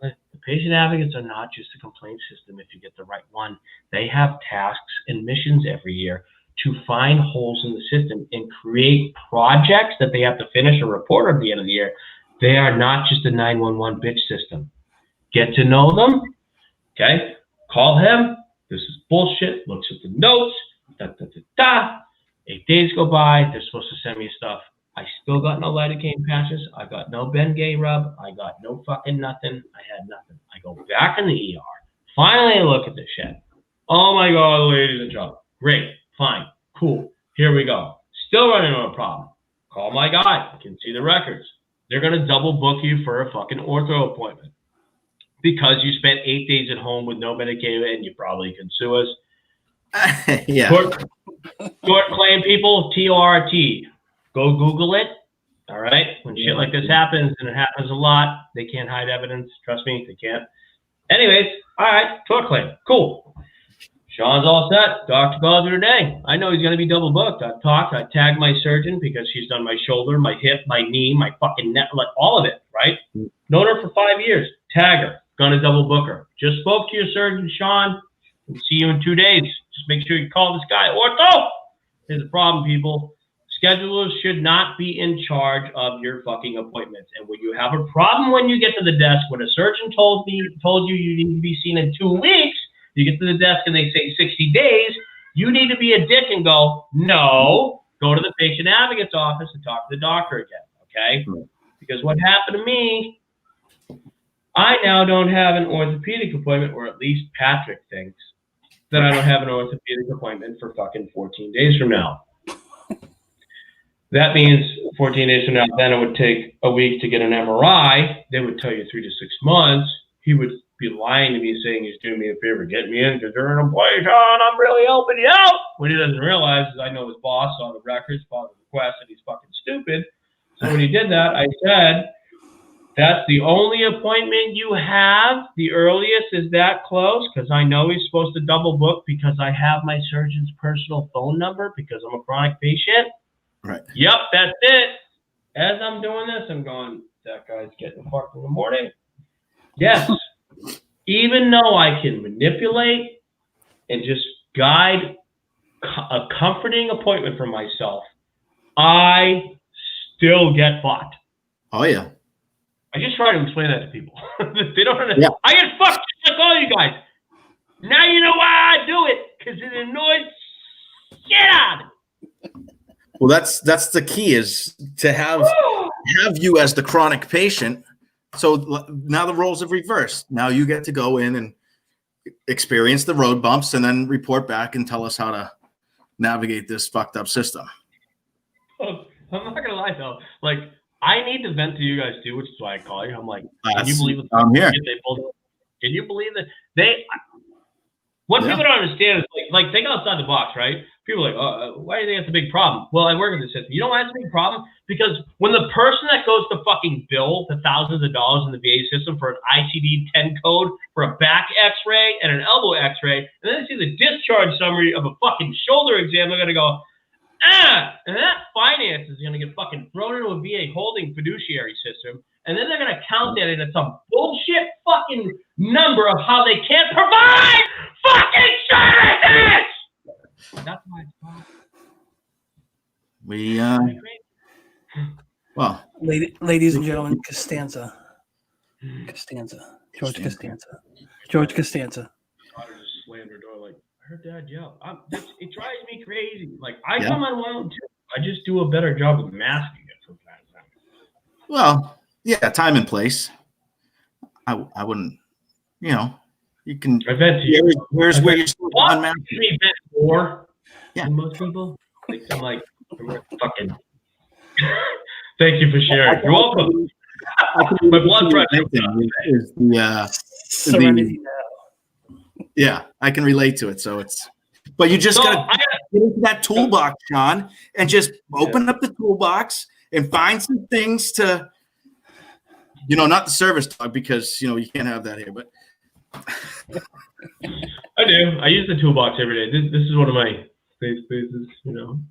the patient advocates are not just a complaint system if you get the right one. They have tasks and missions every year to find holes in the system and create projects that they have to finish a report at the end of the year. They are not just a 911 bitch system. Get to know them, okay? Call him. This is bullshit. Looks at the notes. 8 days go by. They're supposed to send me stuff. I still got no lidocaine patches. I got no Bengay rub. I got no fucking nothing. I had nothing. I go back in the ER. Finally, I look at the shit. Oh my God, ladies and gentlemen. Great. Fine. Cool. Here we go. Still running into a problem. Call my guy. I can see the records. They're going to double book you for a fucking ortho appointment because you spent 8 days at home with no Medicaid, and you probably can sue us. Yeah. Short claim people, TORT. Go Google it. All right. When shit like this happens, and it happens a lot, they can't hide evidence. Trust me, they can't. Anyways, all right. Tort claim. Cool. Sean's all set. Doctor calls her today. I know he's going to be double booked. I've talked. I tagged my surgeon because she's done my shoulder, my hip, my knee, my fucking neck, like all of it, right? Known her for 5 years. Tag her. Going to double book her. Just spoke to your surgeon, Sean. We'll see you in 2 days. Just make sure you call this guy. Ortho! Here's the problem, people. Schedulers should not be in charge of your fucking appointments. And when you have a problem when you get to the desk, when a surgeon told you you need to be seen in 2 weeks, you get to the desk and they say 60 days, you need to be a dick and go, no, go to the patient advocate's office and talk to the doctor again, okay? Because what happened to me, I now don't have an orthopedic appointment, or at least Patrick thinks that I don't have an orthopedic appointment for fucking 14 days from now. That means 14 days from now, then it would take a week to get an MRI. They would tell you 3 to 6 months. He would be lying to me saying he's doing me a favor, get me in because you're an employee, Sean, I'm really helping you out. What he doesn't realize is I know his boss saw the records, saw the request, and he's fucking stupid. So when he did that, I said, that's the only appointment you have. The earliest is that close because I know he's supposed to double book because I have my surgeon's personal phone number because I'm a chronic patient. Right. Yep, that's it. As I'm doing this, I'm going, that guy's getting fucked in the morning. Yes. Even though I can manipulate and just guide a comforting appointment for myself, I still get fucked. Oh, yeah. I just try to explain that to people. They don't understand. Yeah. I get fucked just like all you guys. Now you know why I do it, because it annoys shit out of me. Well, that's the key is to have have you as the chronic patient. So now the roles have reversed. Now you get to go in and experience the road bumps and then report back and tell us how to navigate this fucked up system. I'm not gonna lie though. Like, I need to vent to you guys too, which is why I call you. I'm like, can you believe I'm here. Can you believe that what people don't understand is like think outside the box, right? People are like, why do you think it's a big problem? Well, I work in the system. You know why it's a big problem? Because when the person that goes to fucking bill the thousands of dollars in the VA system for an ICD-10 code for a back X-ray and an elbow X-ray, and then they see the discharge summary of a fucking shoulder exam, they're gonna go, and that finance is gonna get fucking thrown into a VA holding fiduciary system, and then they're gonna count that into some bullshit fucking number of how they can't provide fucking services. That's my problem. We well, ladies and gentlemen, Costanza, George Costanza. My daughter just slammed her door like, I heard Dad yell. It drives me crazy. Like, I come on my own too. I just do a better job of masking it from time to time. Well, yeah, time and place. I wouldn't, you can. I bet to you. Where's where you're still unmasked? Me bet more than most people. I'm like fucking. Thank you for sharing. You're welcome. My blood pressure is Serenity now. Yeah, I can relate to it. So it's, but you just gotta get into that toolbox, Sean, and just open up the toolbox and find some things to, not the service dog, because you can't have that here, but. I do. I use the toolbox every day. This is one of my safe spaces,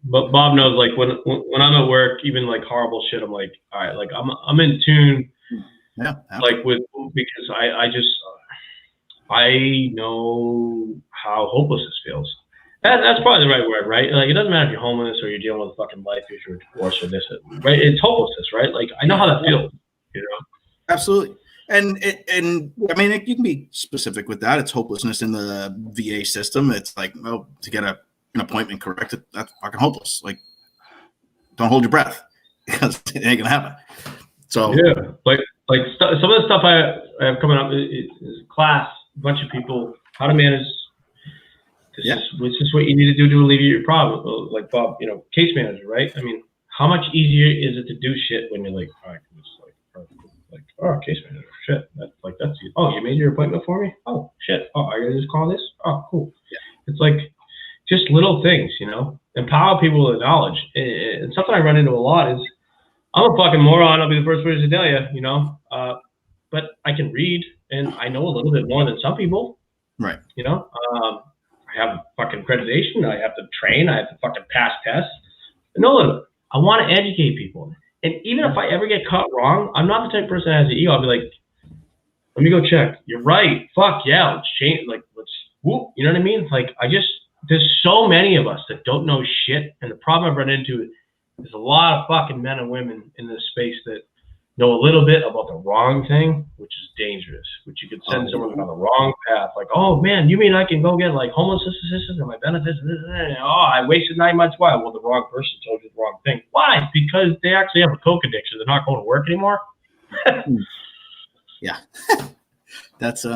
But Bob knows, like when I'm at work, even like horrible shit, I'm like, all right, like I'm in tune, like because I know how hopeless this feels. That's probably the right word, right? Like, it doesn't matter if you're homeless or you're dealing with a fucking life issue or divorce or this, right? It's hopelessness, right? Like, I know how that feels, Absolutely. And I mean, you can be specific with that. It's hopelessness in the VA system. It's like, well, to get an appointment corrected, that's fucking hopeless. Like, don't hold your breath because it ain't gonna happen. So yeah, like some of the stuff I have coming up is class. A bunch of people, how to manage. This is what you need to do to alleviate your problem. Like Bob, case manager, right? I mean, how much easier is it to do shit when you're like, all right, case manager, shit. That's you. Oh, you made your appointment for me? Oh, shit. Oh, I gotta just call this? Oh, cool. Yeah. It's like just little things, empower people with knowledge. And something I run into a lot is, I'm a fucking moron. I'll be the first person to tell you, but I can read and I know a little bit more than some people. Right. I have fucking accreditation. I have to train. I have to fucking pass tests. No, I want to educate people. And even if I ever get caught wrong, I'm not the type of person that has an ego. I'll be like, let me go check. You're right. Fuck yeah. Let's change. Like, let's whoop. You know what I mean? It's like, there's so many of us that don't know shit. And the problem I've run into is a lot of fucking men and women in this space that know a little bit about the wrong thing, which is dangerous, which you could send someone on the wrong path. Like, oh man, you mean I can go get like homelessness assistance and my benefits? Oh, I wasted 9 months. Why? Well, the wrong person told you the wrong thing. Why? Because they actually have a coke addiction. They're not going to work anymore. Yeah. That's a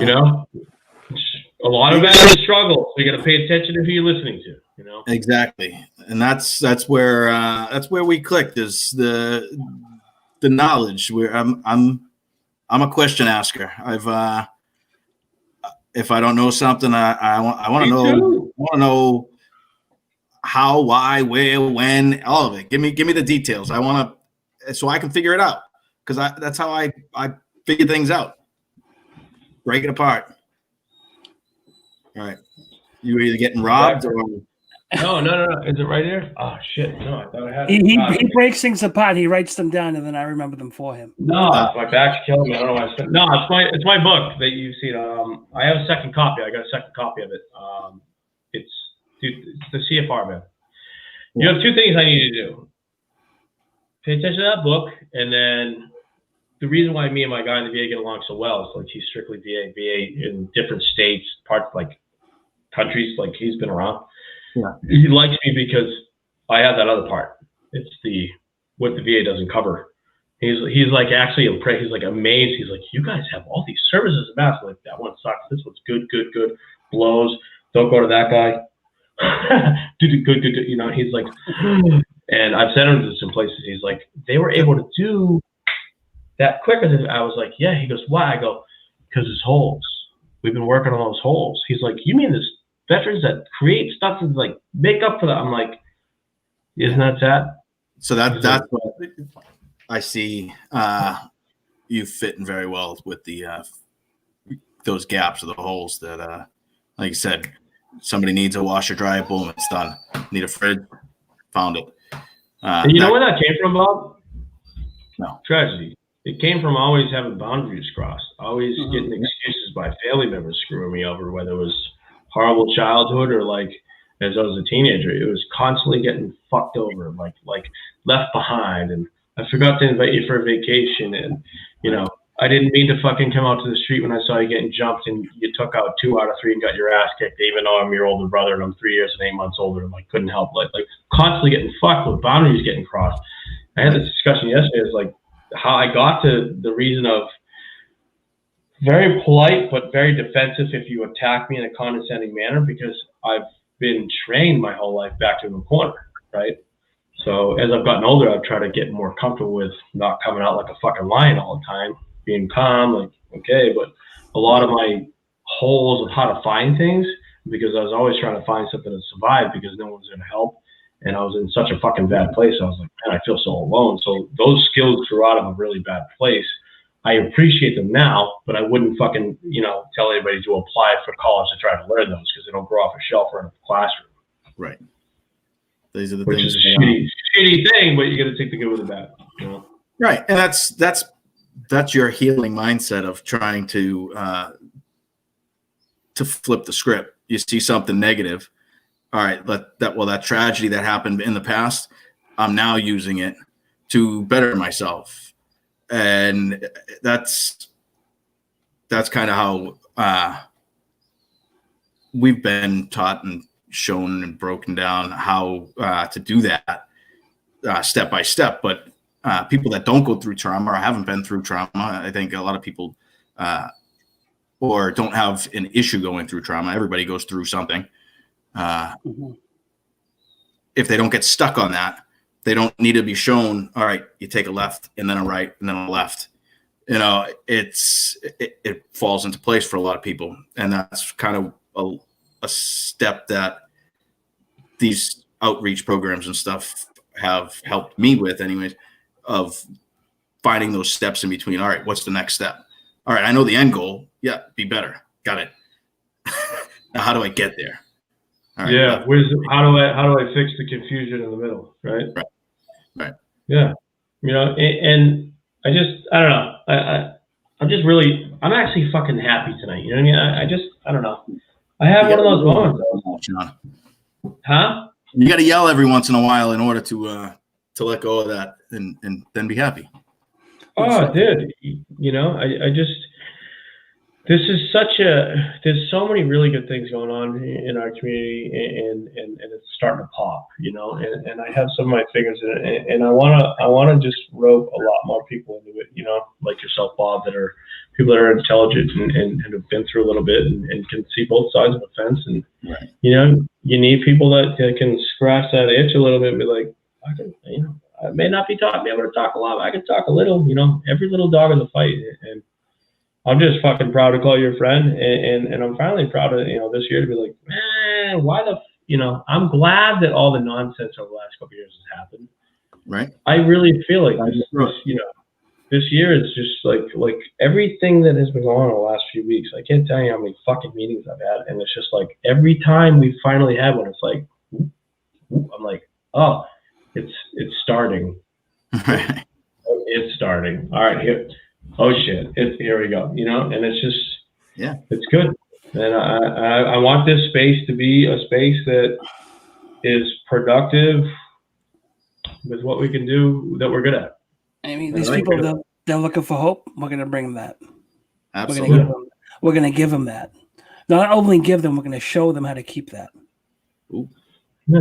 lot of that is a struggle. So you got to pay attention to who you're listening to. Exactly, and that's where we clicked, is the knowledge. Where I'm a question asker. If I don't know something, I want to know. I want to know how, why, where, when, all of it. Give me the details. I want to, so I can figure it out, because that's how I figure things out. Break it apart. All right, you were either getting robbed or. No. Is it right here? Oh shit! No, I thought I had. He breaks things apart. He writes them down, and then I remember them for him. No, my back's killing me. I don't know why I said. No, it's my book that you've seen. I have a second copy. I got a second copy of it. It's the CFR, man. You have two things I need you to do. Pay attention to that book, and then the reason why me and my guy in the VA get along so well is like he's strictly VA in different states, parts like countries, like he's been around. Yeah. He likes me because I have that other part. It's what the VA doesn't cover. He's like actually impressed. He's like amazed. He's like, you guys have all these services and masks. Like, that one sucks. This one's good. Blows. Don't go to that guy. Good. You know, he's like, and I've sent him to some places. He's like, they were able to do that quicker than I was like, yeah. He goes, why? I go, because there's holes. We've been working on those holes. He's like, you mean there's veterans that create stuff to like make up for that? I'm like, isn't that sad? So that's what I see. You fit in very well with the those gaps or the holes that, like you said, somebody needs a washer, dryer, boom, it's done. Need a fridge, found it. And you know where that came from, Bob? No. Tragedy. It came from always having boundaries crossed, always getting excuses by family members screwing me over, whether it was horrible childhood or like as I was a teenager. It was constantly getting fucked over, like left behind. And I forgot to invite you for a vacation. And, you know, I didn't mean to fucking come out to the street when I saw you getting jumped and you took out 2 out of 3 and got your ass kicked, even though I'm your older brother and I'm 3 years and 8 months older and like couldn't help like constantly getting fucked with boundaries getting crossed. I had this discussion yesterday. It's like how I got to the reason of very polite but very defensive if you attack me in a condescending manner, because I've been trained my whole life back to the corner, right? So as I've gotten older, I've tried to get more comfortable with not coming out like a fucking lion all the time, being calm, like, okay. But a lot of my holes of how to find things, because I was always trying to find something to survive because no one's going to help. And I was in such a fucking bad place. I was like, man, I feel so alone. So those skills grew out of a really bad place. I appreciate them now, but I wouldn't fucking, you know, tell anybody to apply for college to try to learn those because they don't grow off a shelf or in a classroom. Right. These are the Which things. is a shitty thing, but you got to take the good with the bad. You know? Right, and that's your healing mindset of trying to flip the script. You see something negative. All right, that tragedy that happened in the past, I'm now using it to better myself, and that's kind of how we've been taught and shown and broken down how to do that step by step. But people that don't go through trauma or haven't been through trauma, I think a lot of people or don't have an issue going through trauma. Everybody goes through something. If they don't get stuck on that, they don't need to be shown, all right, you take a left and then a right and then a left. You know, it falls into place for a lot of people. And that's kind of a step that these outreach programs and stuff have helped me with anyways, of finding those steps in between. All right, what's the next step? All right, I know the end goal. Yeah, be better. Got it. Now, how do I get there? Right, yeah, how do I fix the confusion in the middle, right? Right. Yeah, you know, and I don't know. I'm actually fucking happy tonight. You know what I mean? I don't know. I have one of those moments. Huh? You got to yell every once in a while in order to let go of that and then be happy. Oh, dude, you know, I just. This is there's so many really good things going on in our community, and it's starting to pop, you know, and I have some of my fingers in it, and I want to just rope a lot more people into it, you know, like yourself, Bob, that are people that are intelligent and have been through a little bit and can see both sides of the fence. And, right. You know, you need people that can scratch that itch a little bit and be like, I may not be able to talk a lot, but I can talk a little, you know, every little dog is a fight. And I'm just fucking proud to call you a friend, and I'm finally proud of, you know, this year to be like, man, you know, I'm glad that all the nonsense over the last couple of years has happened. Right. I really feel like this year is just like everything that has been going on in the last few weeks. I can't tell you how many fucking meetings I've had, and it's just like every time we finally had one, it's like, I'm like, oh, it's starting. Right. It's starting. All right, here. Oh shit! Here we go. You know, and it's just, yeah, it's good. And I want this space to be a space that is productive with what we can do that we're good at. I mean, these people, they're looking for hope. We're going to bring them that. Absolutely. We're going to give them that. Not only give them, we're going to show them how to keep that. Ooh. Yeah.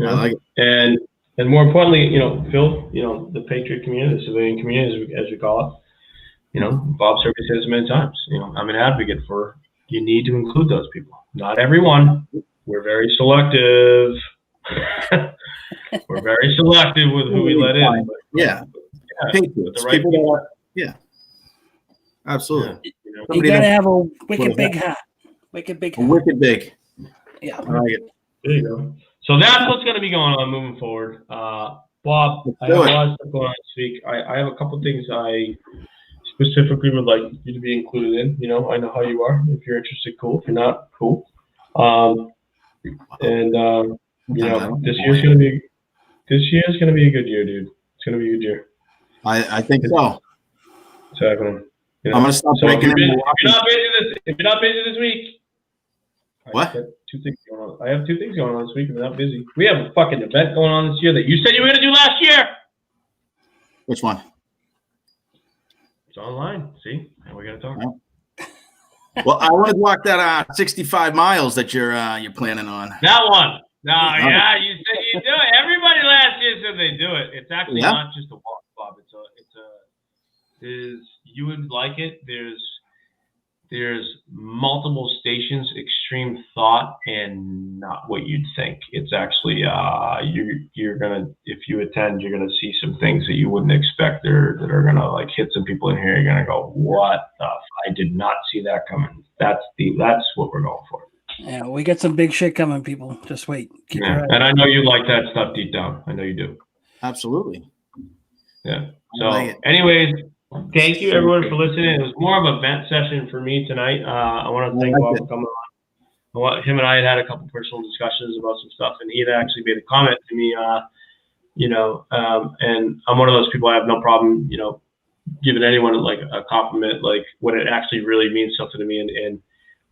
I like it. And And more importantly, Phil, the patriot community, the civilian community, as we call it, Bob Servey says many times, I'm an advocate for, you need to include those people. Not everyone. We're very selective. We're very selective with who we let in. But, Patriots. The right people. Absolutely. You gotta have a wicked big hat. Wicked big hat. Wicked big. Yeah. All right. There you go. So that's what's going to be going on moving forward. Bob, I have a lot of stuff going on this week. I have a couple of things I specifically would like you to be included in. I know how you are. If you're interested, cool. If you're not, cool. This year's going to be a good year, dude. It's going to be a good year. I think so. Exactly. I'm going to stop breaking in. If you're not busy this week, what? I have two things going on this week. If you're not busy, we have a fucking event going on this year that you said you were going to do last year. Which one? It's online. See, and we're going to talk. Well, I want to walk that 65 miles that you're planning on. That one. No, yeah, you said you do it. Everybody last year said they do it. It's actually not just a walk, Bob. You would like it. There's multiple stations, extreme thought, and not what you'd think. It's actually you're gonna, if you attend, you're gonna see some things that you wouldn't expect that are gonna like hit some people in here. You're gonna go, what the I did not see that coming. That's what we're going for. Yeah, we got some big shit coming, people. Just wait. Keep your eye and I know you like that stuff deep down. I know you do. Absolutely. Yeah. So, anyways, thank you everyone for listening. It was more of a vent session for me tonight. I want to thank Bob for coming on. Him and I had a couple personal discussions about some stuff, and he had actually made a comment to me. And I'm one of those people. I have no problem, giving anyone like a compliment, like when it actually really means something to me. And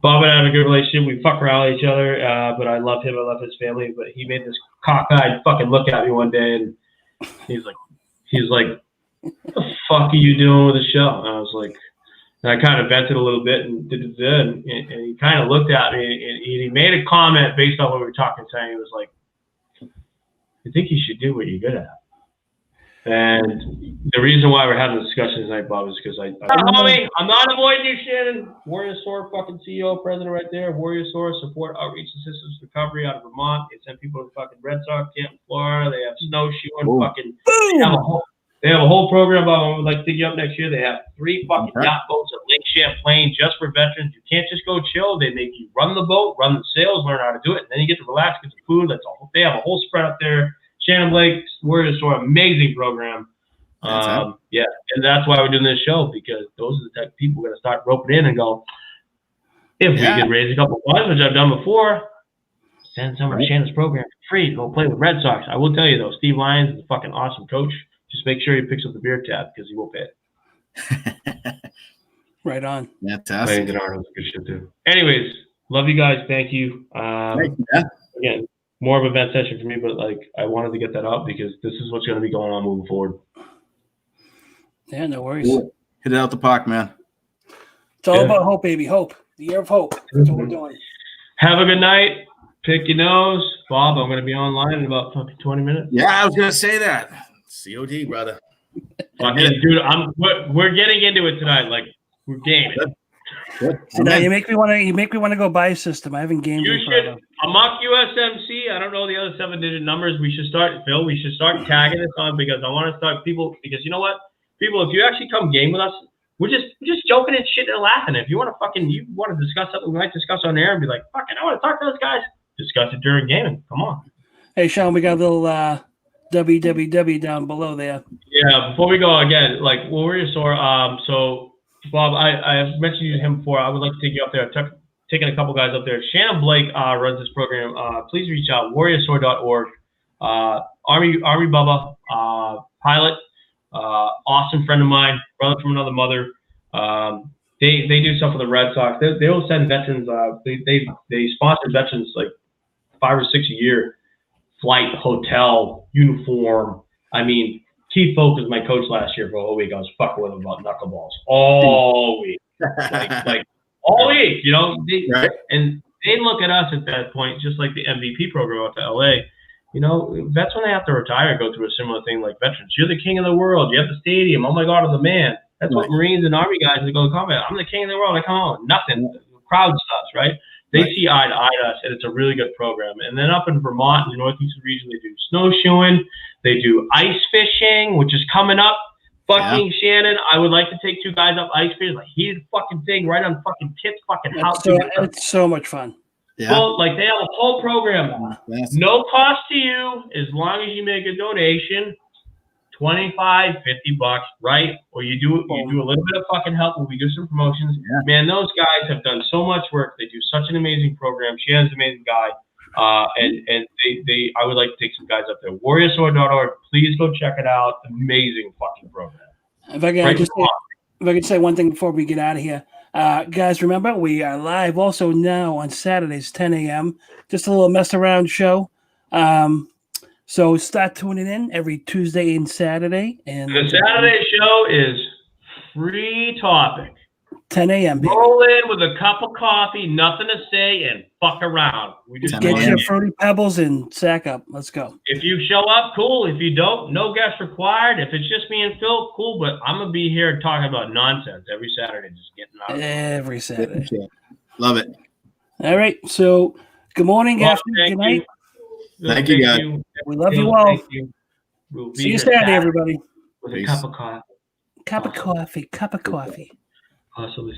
Bob and I have a good relationship. We fuck around with each other, but I love him. I love his family. But he made this cockeyed fucking look at me one day, and he's like, what the fuck are you doing with the show? And I was like, and I kind of vented a little bit and he kind of looked at me and he made a comment based on what we were talking, saying, he was like, I think you should do what you're good at. And the reason why we're having this discussion tonight, Bob, is because I'm not avoiding you, Shannon. Warrior Soar, fucking CEO, president right there. Warrior Soar, support outreach and systems recovery out of Vermont. They send people to fucking Red Sox camp in Florida. They have snowshoeing, fucking. They have a whole program about when we'd like to pick you up next year. They have 3 fucking yacht boats at Lake Champlain just for veterans. You can't just go chill. They make you run the boat, run the sails, learn how to do it, and then you get to relax, get some food. That's all. They have a whole spread up there. Shannon Blake, Warrior Soar, amazing program. And that's why we're doing this show, because those are the type of people we're going to start roping in and go, if we could raise a couple of funds, which I've done before, send some of Shannon's program for free. Go play with Red Sox. I will tell you, though, Steve Lyons is a fucking awesome coach. Just make sure he picks up the beer tab because he won't pay it. Right on. Fantastic. Good shit too. Anyways, love you guys. Thank you. Thank you, man. Again, more of a vent session for me, but like I wanted to get that up because this is what's going to be going on moving forward. Yeah, no worries. Cool. Hit it out the park, man. It's all about hope, baby. Hope. The year of hope. That's what we're doing. Have a good night. Pick your nose. Bob, I'm going to be online in about 20 minutes. Yeah, I was going to say that. COD, brother. Fucking dude, we're getting into it tonight. Like we're gaming. So now you make me want to go buy a system. I haven't gamed in forever. Amok USMC. I don't know the other 7-digit numbers. We should start, Phil. We should start tagging this on because I want to start people. Because you know what, people, if you actually come game with us, we're just joking and shit and laughing. If you want to discuss something we might discuss on air and be like, fucking, I want to talk to those guys. Discuss it during gaming. Come on. Hey Sean, we got a little www down below there. Yeah, before we go again, like Warrior Soar. So Bob, I have mentioned to him before. I would like to take you up there. I've taken a couple guys up there. Shannon Blake runs this program. Please reach out. WarriorSoar.org. Army Bubba, pilot, awesome friend of mine, brother from another mother. They do stuff for the Red Sox. They will send veterans. They sponsor veterans like 5 or 6 a year. Flight, hotel, uniform. I mean, Keith Folk was my coach last year for a whole week. I was fucking with him about knuckleballs all week, like all week. You know, and they look at us at that point just like the MVP program out to LA, You know, vets when they have to retire go through a similar thing like veterans. You're the king of the world. You have the stadium. Oh my God, I'm the man. That's what Marines and Army guys that go to combat. I'm the king of the world. I come home. Nothing. The crowd stops, right? They see eye to eye to us, and it's a really good program. And then up in Vermont, in the Northeastern region, they do snowshoeing. They do ice fishing, which is coming up. Fucking Shannon, I would like to take 2 guys up ice fishing. Like, here's the fucking thing right on fucking Kit's fucking house. It's so much fun. Yeah. Well, like, they have a whole program. No cost to you as long as you make a donation. $25, $50, right? Or you do a little bit of fucking help when we do some promotions. Yeah. Man, those guys have done so much work. They do such an amazing program. Shannon's an amazing guy. And they I would like to take some guys up there. WarriorSword.org. Please go check it out. Amazing fucking program. If I could say one thing before we get out of here. Guys, remember, we are live also now on Saturdays, 10 a.m. Just a little mess around show. So start tuning in every Tuesday and Saturday. And the Saturday show is free topic. 10 a.m. Roll in with a cup of coffee, nothing to say, and fuck around. We just get your Fruity Pebbles and sack up. Let's go. If you show up, cool. If you don't, no guests required. If it's just me and Phil, cool. But I'm gonna be here talking about nonsense every Saturday, just getting out. Every Saturday. Love it. All right. So good morning, afternoon, good night. Thank you, guys. We love you all. We'll see you Saturday, everybody. With a cup of coffee. Cup of coffee. Possibly.